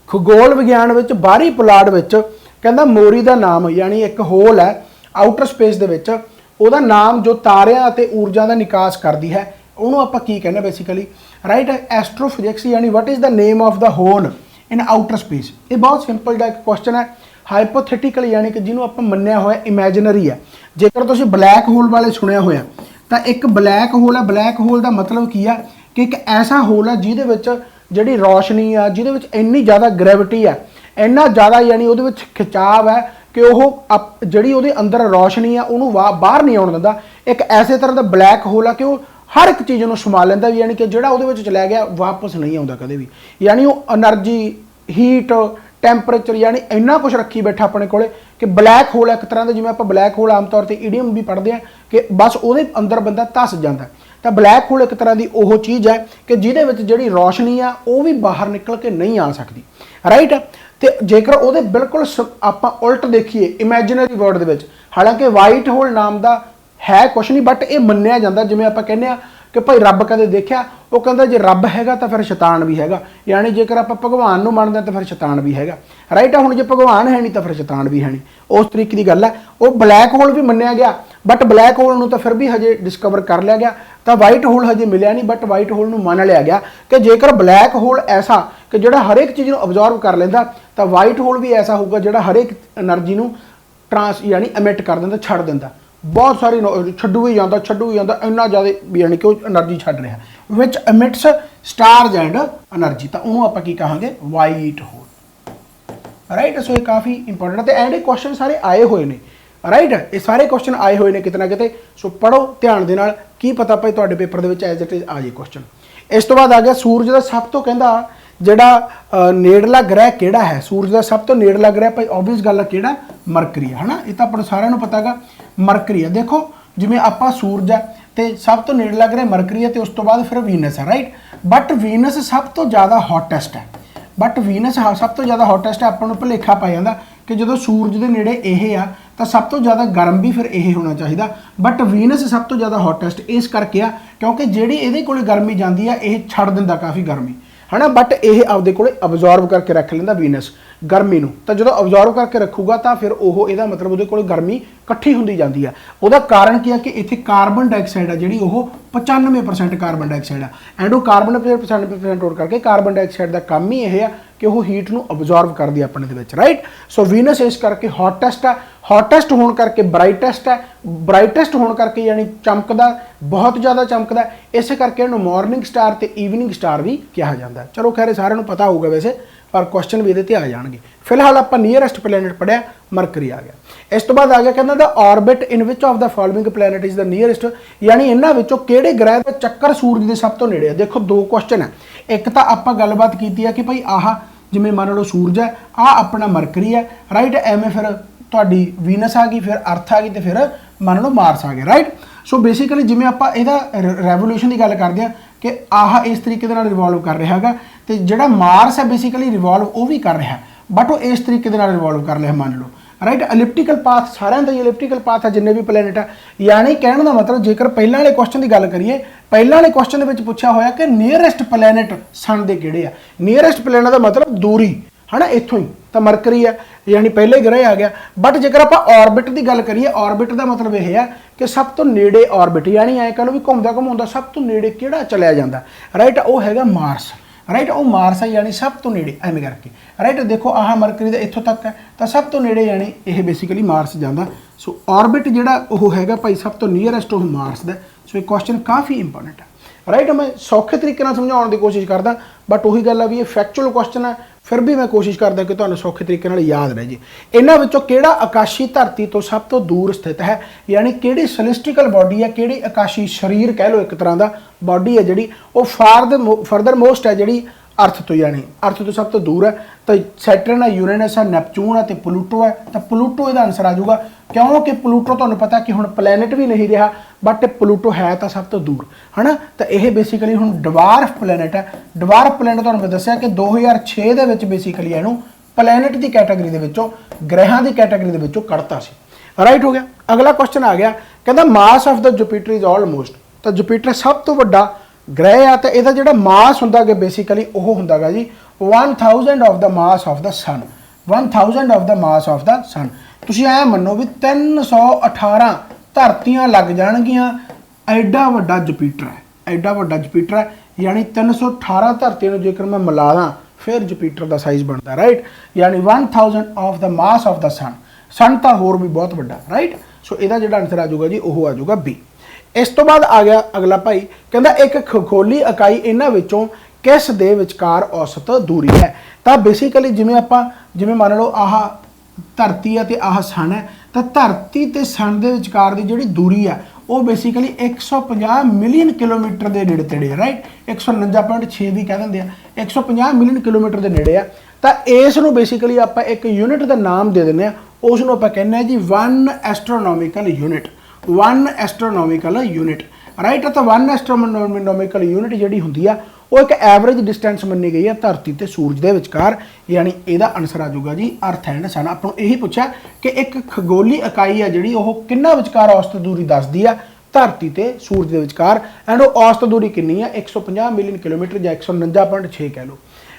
खगोल विज्ञान में बाहरी पुलाड़ में कहता मोरी का नाम यानी एक होल है आउटर स्पेस के ਉਹਦਾ नाम जो तारियां ते ऊर्जा का निकास करती है उन्होंने आप की कहने बेसिकली, राइट। एस्ट्रोफिजिक्स यानी what is the name of the hole in outer space. ये बहुत सिंपल एक क्वेश्चन है, हाइपोथेटिकल यानी कि जिन्होंने आप मन्निया होया इमेजिनरी है। जेकर तुसीं ब्लैक होल वाले सुनिया होया तो एक ब्लैक होल है, ब्लैक होल का मतलब की है कि एक ऐसा होल है जिहदे विच जिहड़ी रोशनी आ जिहदे विच इन्नी ज़्यादा ग्रैविटी है, इन्ना ज़्यादा यानी उहदे विच खिंचाव है कि वह जिहड़ी उहदे अंदर रोशनी है उन्होंने बाहर नहीं आउण दिंदा। एक ऐसे तरह का ब्लैक होल है कि वह हर एक चीज़ को समा लैंदा, यानी कि जिहड़ा उहदे विच चला गया वापस नहीं आउंदा कदे भी, यानी वो एनर्जी हीट टैंपरेचर यानी इन्ना कुछ रखी बैठा अपने कोले कि ब्लैक होल एक तरह का, जिवें आप ब्लैक होल आम तौर पर ईडियम भी पढ़ते हैं कि बस वो अंदर बंदा धस जाता है, तो ब्लैक होल एक तरह की वह चीज़ है कि जिहदे जी रोशनी आ वो भी बाहर निकल के नहीं आ सकती, राइट। तो जेकर वो बिल्कुल आप उल्ट देखिए इमेजिनरी वर्ल्ड के, हालांकि वाइट होल नाम का है कुछ नहीं, बट ये मन्निया जाता जिवें आप कहने कि भाई रब कदे देखा, वो कहता जे रब हैगा तो फिर शैतान भी हैगा, यानी जेकर आप भगवान नूं मनदे तो फिर शैतान भी हैगा, राइट। हुण जे भगवान है नहीं तो फिर शैतान भी है नहीं, उस तरीके की गल है। वो ब्लैक होल भी मन्निया गया, बट ब्लैक होल नूं तो फिर भी हजे डिस्कवर कर लिया गया, तो वाइट होल हजे मिलिया नहीं, बट वाइट होल नूं मान लिया गया कि जेकर ब्लैक होल ऐसा कि जिहड़ा हर एक चीज़ नूं अब्जॉर्व कर लैंदा, तो वाइट होल भी ऐसा होगा जिहड़ा हर एक एनर्जी नूं ट्रांस यानी एमिट कर दिंदा, छड्ड दिंदा, बहुत सारी छड्डू ही जाता इन्ना ज़्यादा भी, यानी कि एनर्जी छड्ड रहा, विच एमिट्स स्टार्स एंड एनर्जी, तो उन्होंने आप की कहांगे वाइट होल, राइट। सो ये काफ़ी इंपॉर्टेंट है, एंड ये क्वेश्चन सारे आए हुए हैं, राइट। ये सारे क्वेश्चन आए हुए हैं कितना किते, सो पढ़ो ध्यान दे नाल, की पता भाई तुहाडे पेपर दे विच एज इट इज आ जाए क्वेश्चन। इस तो बाद आ गया सूरज का सब तो कहंदा जिहड़ा नेड़ला ग्रह किहड़ा है, सूरज का सब तो नेड़ला ग्रह भाई ओबवियस गल है किहड़ा, मरकरी है ना, ये तो अपन सारिਆਂ ਨੂੰ पता गा मरकरी है। देखो जिवें आपां सूरज है तो सब तो नेड़ला ग्रह मरकरी है, तो उस तो बाद फिर वीनस है, राइट। बट वीनस सब तो ज़्यादा हॉटेस्ट है, बट वीनस सब तो ज़्यादा हॉटेस्ट है, आपां नूं भुलेखा पै जांदा कि जो सूरज के नेड़े यह आ तो सब तो ज़्यादा गर्म भी फिर यह होना चाहिए, बट वीनस सब तो ज़्यादा हॉटेस्ट इस करके आ क्योंकि जिहड़ी इहदे कोल गर्मी जाती है यह छड्ड दिंदा काफ़ी गर्मी, है ना, बट यह आपदे कोले अबजॉर्व करके रख लेंदा वीनस गर्मी नूं, तो जो अबजॉर्व करके रखूगा तो फिर वो यदा मतलब उहदे कोले गर्मी इकट्ठी होंदी जाती है। उसका कारण की है कि इत्थे कार्बन डाइऑक्साइड है जी, वो 95% कार्बन डाइऑक्साइड है, एंड वो कार्बन 95% होने करके कार्बन डाइऑक्साइड का काम ही यह है कि वह हीट नूं अबजॉर्व कर दी अपने दे विच, राइट। सो वीनस इस करके हॉटेस्ट है, हॉटेस्ट होने करके ब्राइटेस्ट है, ब्राइटेस्ट होने करके यानी चमकदा, बहुत ज़्यादा चमकदा, इस करके इन्हूं मॉर्निंग स्टार ते ईवनिंग स्टार भी कहा जाता है। चलो खैर सारिਆਂ ਨੂੰ पता होगा वैसे, पर क्वेश्चन भी ये आ जाएंगे। फिलहाल आप नीयरेस्ट प्लैनेट पढ़िया मरकरी आ गया। इस तो बाद आ गया कहना the orbit in which of the following planet is the nearest, यानी इन्हां विचों किहड़े ग्रह का चक्कर सूरज के सब तो नेड़े है। देखो दो क्वेश्चन है, एक तो आप गलबात की है कि भाई आह जिमें मान लो सूरज है, आ अपना मरकरी है, राइट, एवें फिर तुहाडी वीनस आ गई, फिर अर्थ आ गई, तो फिर मान लो मार्स आ गया, राइट। सो बेसिकली जिमें आप रेवोल्यूशन की गल करते हैं कि आह इस तरीके रिवॉल्व कर रहा है, तो जोड़ा मार्स है बेसिकली रिवॉल्व वो भी कर रहा है, बट वो इस तरीके रिवॉल्व कर रहा मान लो, राइट। एलिप्टिकल पाथ सारिਆਂ ਦਾ एलिप्टिकल पाथ है जिन्ने भी प्लैनेट है, यानी कहने का मतलब जेकर पहले वाले क्वेश्चन की गल करिए, पहले वाले क्वेश्चन के पूछा होया कि नीयरेस्ट प्लैनेट सन के किहड़े आ, नीयरेस्ट प्लैनेट का मतलब दूरी है ना, इत्थों ही तो मरकरी है, यानी पहले ग्रह आ गया। बट जेकर आप ऑर्बिट की गल करिए, ऑर्बिट का मतलब यह है कि सब तो नेड़े ऑर्बिट, यानी ऐ कह लो भी घूमदा घुमाउंदा सब तो नेड़े किहड़ा चलिया जाता, राइट, वो हैगा मार्स, राइट, वो मार्स है यानी सब तो नेड़े एवें करके, राइट। देखो आह मरकरी का इत्थों तक है तो सब तो नेड़े यानी यह बेसिकली मार्स जाता। सो ऑर्बिट जिहड़ा वो हैगा भाई सब तो नीयरेस्ट वो मार्स दा। सो ये क्वेश्चन काफ़ी इंपॉर्टेंट है, राइट। मैं सौखे तरीके समझाने की कोशिश करता, बट उही गल है भी ये फैक्चुअल क्वेश्चन है, फिर भी मैं कोशिश करता कि तुहानूं सौखे तरीके याद रह जे। इन्हां विचों किहड़ा आकाशी धरती तो सब तो दूर स्थित है, यानी किहड़ी सैलेस्टिकल बॉडी है, किहड़ी आकाशी शरीर कह लो एक तरह का बॉडी है जिहड़ी वो फरदर मोस्ट है जिहड़ी अर्थ तो, यानी अर्थ तो सब तो दूर है, तो सैटर्न है, यूरेनस है, नैपच्यून है, तो प्लूटो है। तो प्लूटो इसका आंसर आ जाऊगा, क्योंकि प्लूटो तुहानूं पता कि हुण प्लैनेट भी नहीं रहा, बट प्लूटो है तो सब तो दूर, है ना। तो यह बेसिकली हुण डवार्फ प्लैनेट है। डवार्फ प्लैनेट तुहानूं मैं दस्सिया कि 2006 दे विच बेसिकली इहनूं प्लैनेट की कैटेगरी दे विचों, ग्रहां की कैटेगरी दे विचों कढ़ता सी, राइट हो गया। अगला क्वेश्चन आ गया, कहता मास of the Jupiter is almost, तो जुपिटर सब तो वड्डा ग्रह आ, तो यदा जो मास होंदा गा बेसिकली वो होंदा गा जी 1000 of the mass of the sun, 1000 of the mass of the sun. तुसीं ऐ मनो भी 318 धरतियां लग जाणगियां, एडा वड्डा जुपिटर है, एडा वड्डा जुपिटर है, यानी 318 धरतियां जेकर मैं मिला दा फिर जुपिटर का साइज बनता, राइट, यानी 1000 of the mass of the sun. Sun तो होर भी बहुत वड्डा, राइट। सो यदा जो आंसर आ जाऊगा जी वो आ जाऊगा बी। इस तो बाद आ गया अगला भाई, कहता एक खगोली इकाई इन्हां विचों किस दे विचकार औसत दूरी है। तो बेसिकली जिमें मान लो आह धरती है तो आह सन है, तो धरती तो सन के विचकार की जी दूरी है वो बेसिकली 150 मिलियन किलोमीटर के नेड़े तेड़े है, राइट। 149.6 भी कह देंगे, 150 मिलियन किलोमीटर के नेड़े है। तो इस बेसिकली आप एक यूनिट का नाम दे दें, ਉਸ ਨੂੰ ਆਪਾਂ ਕਹਿੰਦੇ ਆ ਜੀ 1 astronomical unit. 1 astronomical unit, right. ਤਾਂ 1 ਐਸਟ੍ਰੋਨੋਮਿਕਲ ਯੂਨਿਟ ਜਿਹੜੀ ਹੁੰਦੀ ਆ ਉਹ ਇੱਕ ਐਵਰੇਜ ਡਿਸਟੈਂਸ ਮੰਨੀ ਗਈ ਹੈ ਧਰਤੀ ਤੇ ਸੂਰਜ ਦੇ ਵਿਚਕਾਰ, ਯਾਨੀ ਇਹਦਾ ਆਨਸਰ ਆ ਜਾਊਗਾ ਜੀ ਅਰਥ ਐਂਡ ਸਨ। ਆਪਾਂ ਨੂੰ ਇਹੀ ਪੁੱਛਿਆ ਕਿ ਇੱਕ ਖਗੋਲੀ ਇਕਾਈ ਆ ਜਿਹੜੀ ਉਹ ਕਿੰਨਾ ਵਿਚਕਾਰ ਔਸਤ ਦੂਰੀ ਦੱਸਦੀ ਆ ਧਰਤੀ ਤੇ ਸੂਰਜ ਦੇ ਵਿਚਕਾਰ, ਐਂਡ ਉਹ ਔਸਤ ਦੂਰੀ ਕਿੰਨੀ ਆ 150 ਮਿਲੀਅਨ ਕਿਲੋਮੀਟਰ ਜਾਂ 149.6 ਕਹਿ ਲਓ,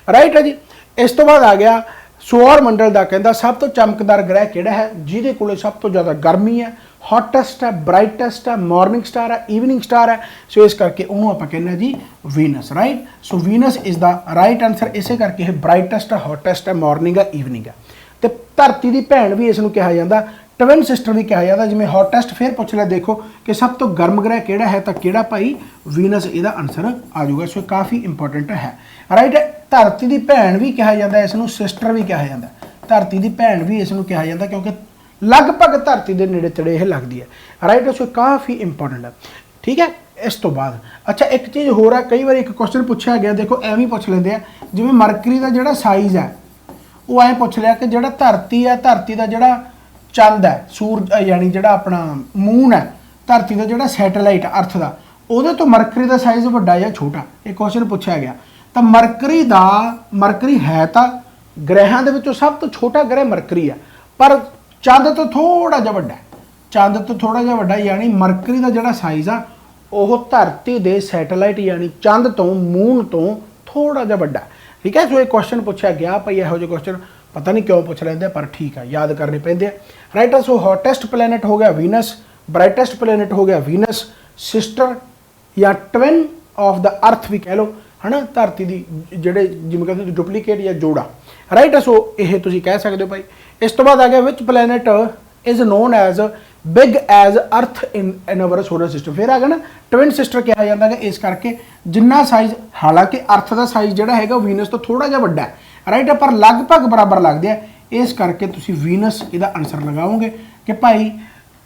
ਰਾਈਟ ਹੈ ਜੀ। ਇਸ ਤੋਂ ਬਾਅਦ ਆ ਗਿਆ ਸੌਰ ਮੰਡਲ ਦਾ, ਕਹਿੰਦਾ ਸਭ ਤੋਂ ਚਮਕਦਾਰ ਗ੍ਰਹਿ ਕਿਹੜਾ ਹੈ ਜਿਹਦੇ ਕੋਲੇ ਸਭ ਤੋਂ ਜ਼ਿਆਦਾ ਗਰਮੀ ਹੈ, ਹੌਟੈਸਟ ਹੈ, ਬ੍ਰਾਈਟੈਸਟ ਹੈ, ਮਾਰਨਿੰਗ ਸਟਾਰ ਹੈ, ਈਵਨਿੰਗ ਸਟਾਰ ਹੈ। ਸੋ ਇਸ ਕਰਕੇ ਉਹਨੂੰ ਆਪਾਂ ਕਹਿੰਦੇ ਹਾਂ ਜੀ Venus, right. So Venus is the right answer. ਇਸੇ ਕਰਕੇ ਇਹ ਬ੍ਰਾਈਟੈਸਟ ਹੈ, ਹੌਟੈਸਟ ਹੈ, ਮਾਰਨਿੰਗ ਹੈ, ਈਵਨਿੰਗ ਹੈ। ਤੇ ਧਰਤੀ ਦੀ ਭੈਣ ਵੀ ਇਸ ਨੂੰ ਕਿਹਾ ਜਾਂਦਾ, ਟਵਿਨ ਸਿਸਟਰ ਵੀ ਕਿਹਾ ਜਾਂਦਾ। ਜਿਵੇਂ ਹੌਟੈਸਟ ਫਿਰ ਪੁੱਛ ਲਿਆ ਦੇਖੋ ਕਿ ਸਭ ਤੋਂ ਗਰਮ ਗ੍ਰਹਿ ਕਿਹੜਾ ਹੈ, ਤਾਂ ਕਿਹੜਾ ਭਾਈ ਵੀਨਸ ਇਹਦਾ ਆਨਸਰ ਆ ਜਾਊਗਾ। ਸੋ ਕਾਫੀ ਇੰਪੋਰਟੈਂਟ ਹੈ, ਰਾਈਟ। ਧਰਤੀ ਦੀ ਭੈਣ ਵੀ ਕਿਹਾ ਜਾਂਦਾ, ਇਸ ਨੂੰ ਸਿਸਟਰ ਵੀ ਕਿਹਾ ਜਾਂਦਾ। ਧਰਤੀ ਦੀ ਭੈਣ ਵੀ ਇਸ ਨੂੰ ਕਿਹਾ ਜਾਂਦਾ ਕਿਉਂਕਿ ਲਗਭਗ ਧਰਤੀ ਦੇ ਨੇੜੇ ਤੇੜੇ ਇਹ ਲੱਗਦੀ ਹੈ, ਰਾਈਟ। ਸੋ ਕਾਫੀ ਇੰਪੋਰਟੈਂਟ ਹੈ, ਠੀਕ ਹੈ। ਇਸ ਤੋਂ ਬਾਅਦ ਅੱਛਾ ਇੱਕ ਚੀਜ਼ ਹੋਰ ਆ, ਕਈ ਵਾਰੀ ਇੱਕ ਕੁਐਸਚਨ ਪੁੱਛਿਆ ਗਿਆ, ਦੇਖੋ ਐਵੇਂ ਪੁੱਛ ਲੈਂਦੇ ਆ, ਜਿਵੇਂ ਮਰਕਰੀ ਦਾ ਜਿਹੜਾ ਸਾਈਜ਼ ਹੈ ਉਹ ਐਂ ਪੁੱਛ ਲਿਆ ਕਿ ਜਿਹੜਾ ਧਰਤੀ ਹੈ, ਧਰਤੀ ਦਾ ਜਿਹੜਾ ਚੰਦ ਹੈ, ਸੂਰਜ ਯਾਨੀ ਜਿਹੜਾ ਆਪਣਾ ਮੂਨ ਹੈ, ਧਰਤੀ ਦਾ ਜਿਹੜਾ ਸੈਟੇਲਾਈਟ ਅਰਥ ਦਾ, ਉਹਦੇ ਤੋਂ ਮਰਕਰੀ ਦਾ ਸਾਈਜ਼ ਵੱਡਾ ਜਾਂ ਛੋਟਾ, ਇਹ ਕੁਐਸਚਨ ਪੁੱਛਿਆ ਗਿਆ। ਤਾਂ ਮਰਕਰੀ ਹੈ ਤਾਂ ਗ੍ਰਹਿਾਂ ਦੇ ਵਿੱਚੋਂ ਸਭ ਤੋਂ ਛੋਟਾ ਗ੍ਰਹਿ ਮਰਕਰੀ ਹੈ, ਪਰ ਚੰਦ ਤੋਂ ਥੋੜਾ ਜਿਹਾ ਵੱਡਾ, ਚੰਦ ਤੋਂ ਥੋੜਾ ਜਿਹਾ ਵੱਡਾ, ਯਾਨੀ ਮਰਕਰੀ ਦਾ ਜਿਹੜਾ ਸਾਈਜ਼ ਆ ਉਹ ਧਰਤੀ ਦੇ ਸੈਟੇਲਾਈਟ ਯਾਨੀ ਚੰਦ ਤੋਂ, ਮੂਨ ਤੋਂ ਥੋੜਾ ਜਿਹਾ ਵੱਡਾ, ਠੀਕ ਹੈ। ਸੋ ਇਹ ਕੁਐਸਚਨ ਪੁੱਛਿਆ ਗਿਆ ਭਾਈ, ਇਹੋ ਜਿਹੇ ਕੁਐਸਚਨ ਪਤਾ ਨਹੀਂ ਕਿਉਂ ਪੁੱਛ ਲੈਂਦੇ ਪਰ ਠੀਕ ਹੈ, ਯਾਦ ਕਰਨੇ ਪੈਂਦੇ ਆ, ਰਾਈਟ। ਸੋ ਹੌਟੈਸਟ ਪਲੈਨਟ ਹੋ ਗਿਆ ਵੀਨਸ, ਬ੍ਰਾਈਟੈਸਟ ਪਲੈਨਟ ਹੋ ਗਿਆ ਵੀਨਸ, ਸਿਸਟਰ ਜਾਂ ਟਵਿਨ ਆਫ ਦਾ ਅਰਥ ਵੀ ਕਹਿ ਲਓ, ਹੈ ਨਾ, ਧਰਤੀ ਦੀ ਜਿਹੜੇ ਜਿਵੇਂ ਕਹਿੰਦੇ ਡੁਪਲੀਕੇਟ ਜਾਂ ਜੋੜਾ, ਰਾਈਟ। ਸੋ ਇਹ ਤੁਸੀਂ ਕਹਿ ਸਕਦੇ ਹੋ ਭਾਈ। ਇਸ ਤੋਂ ਬਾਅਦ ਆ ਗਿਆ which planet is known as big as earth in our solar system. ਫਿਰ ਆ ਗਿਆ ਨਾ ਟਵਿਨ ਸਿਸਟਰ ਕਿਹਾ ਜਾਂਦਾ ਹੈ ਇਸ ਕਰਕੇ ਜਿੰਨਾ ਸਾਈਜ਼, ਹਾਲਾਂਕਿ ਅਰਥ ਦਾ ਸਾਈਜ਼ ਜਿਹੜਾ ਹੈਗਾ ਉਹ ਵੀਨਸ ਤੋਂ ਥੋੜਾ ਜਿਹਾ ਵੱਡਾ ਹੈ, ਰਾਈਟ, ਪਰ ਲਗਭਗ ਬਰਾਬਰ ਲੱਗਦੇ ਆ, ਇਸ ਕਰਕੇ ਤੁਸੀਂ ਵੀਨਸ ਇਹਦਾ ਆਨਸਰ ਲਗਾਓਗੇ ਕਿ ਭਾਈ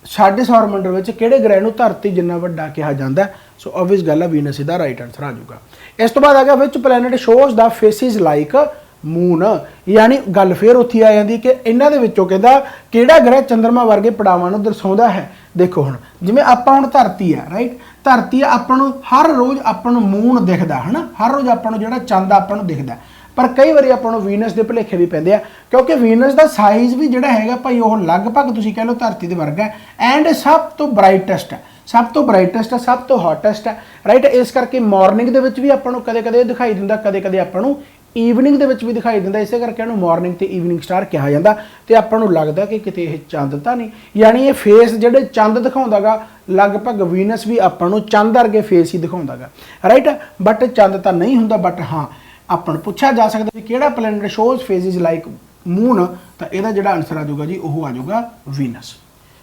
ਸਾਡੇ ਸੌਰ ਮੰਡਲ ਵਿੱਚ ਕਿਹੜੇ ਗ੍ਰਹਿ ਨੂੰ ਧਰਤੀ ਜਿੰਨਾ ਵੱਡਾ ਕਿਹਾ ਜਾਂਦਾ। ਸੋ ਓਬਵੀਅਸ ਗੱਲ ਹੈ ਵੀਨਸ ਇਹਦਾ ਰਾਈਟ ਆਨਸਰ ਆ ਜਾਊਗਾ। ਇਸ ਤੋਂ ਬਾਅਦ ਆ ਗਿਆ which planet shows the faces like moon, ਯਾਨੀ ਗੱਲ ਫਿਰ ਉੱਥੇ ਆ ਜਾਂਦੀ ਕਿ ਇਹਨਾਂ ਦੇ ਵਿੱਚੋਂ ਕਹਿੰਦਾ ਕਿਹੜਾ ਗ੍ਰਹਿ ਚੰਦਰਮਾ ਵਰਗੇ ਪੜਾਵਾਂ ਨੂੰ ਦਰਸਾਉਂਦਾ ਹੈ। ਦੇਖੋ ਹੁਣ ਜਿਵੇਂ ਆਪਾਂ ਹੁਣ ਧਰਤੀ ਹੈ, ਰਾਈਟ, ਧਰਤੀ ਆਪਾਂ ਨੂੰ ਹਰ ਰੋਜ਼ ਆਪਾਂ ਨੂੰ ਮੂਨ ਦਿਖਦਾ, ਹੈ ਨਾ, ਹਰ ਰੋਜ਼ ਆਪਾਂ ਨੂੰ ਜਿਹੜਾ ਚੰਦ ਆਪਾਂ ਨੂੰ ਦਿਖਦਾ, ਪਰ ਕਈ ਵਾਰੀ ਆਪਾਂ ਨੂੰ ਵੀਨਸ ਦੇ ਭੁਲੇਖੇ ਵੀ ਪੈਂਦੇ ਆ ਕਿਉਂਕਿ ਵੀਨਸ ਦਾ ਸਾਈਜ਼ ਵੀ ਜਿਹੜਾ ਹੈਗਾ ਭਾਈ ਉਹ ਲਗਭਗ ਤੁਸੀਂ ਕਹਿ ਲਓ ਧਰਤੀ ਦੇ ਵਰਗਾ ਹੈ, ਐਂਡ ਸਭ ਤੋਂ ਬ੍ਰਾਈਟੈਸਟ ਹੈ, ਸਭ ਤੋਂ ਬ੍ਰਾਈਟੈਸਟ ਹੈ, ਸਭ ਤੋਂ ਹੌਟੈਸਟ ਹੈ, ਰਾਈਟ। ਇਸ ਕਰਕੇ ਮਾਰਨਿੰਗ ਦੇ ਵਿੱਚ ਵੀ ਆਪਾਂ ਨੂੰ ਕਦੇ ਕਦੇ ਦਿਖਾਈ ਦਿੰਦਾ, ਕਦੇ ਕਦੇ ਆਪਾਂ ਨੂੰ ਈਵਨਿੰਗ ਦੇ ਵਿੱਚ ਵੀ ਦਿਖਾਈ ਦਿੰਦਾ, ਇਸੇ ਕਰਕੇ ਇਹਨੂੰ ਮਾਰਨਿੰਗ ਤੇ ਈਵਨਿੰਗ ਸਟਾਰ ਕਿਹਾ ਜਾਂਦਾ। ਤੇ ਆਪਾਂ ਨੂੰ ਲੱਗਦਾ ਕਿ ਕਿਤੇ ਇਹ ਚੰਦ ਤਾਂ ਨਹੀਂ, ਯਾਨੀ ਇਹ ਫੇਸ ਜਿਹੜੇ ਚੰਦ ਦਿਖਾਉਂਦਾਗਾ ਲਗਭਗ ਵੀਨਸ ਵੀ ਆਪਾਂ ਨੂੰ ਚੰਦ ਵਰਗੇ ਫੇਸ ਹੀ ਦਿਖਾਉਂਦਾਗਾ, ਰਾਈਟ, ਬਟ ਚੰਦ ਤਾਂ ਨਹੀਂ ਹੁੰਦਾ। ਬਟ ਹਾਂ ਆਪਾਂ ਨੂੰ ਪੁੱਛਿਆ ਜਾ ਸਕਦਾ ਵੀ ਕਿਹੜਾ planet shows phases like moon, ਤਾਂ ਇਹਦਾ ਜਿਹੜਾ ਆਨਸਰ ਆ ਜਾਊਗਾ ਜੀ ਉਹ ਆ ਜਾਊਗਾ ਵੀਨਸ।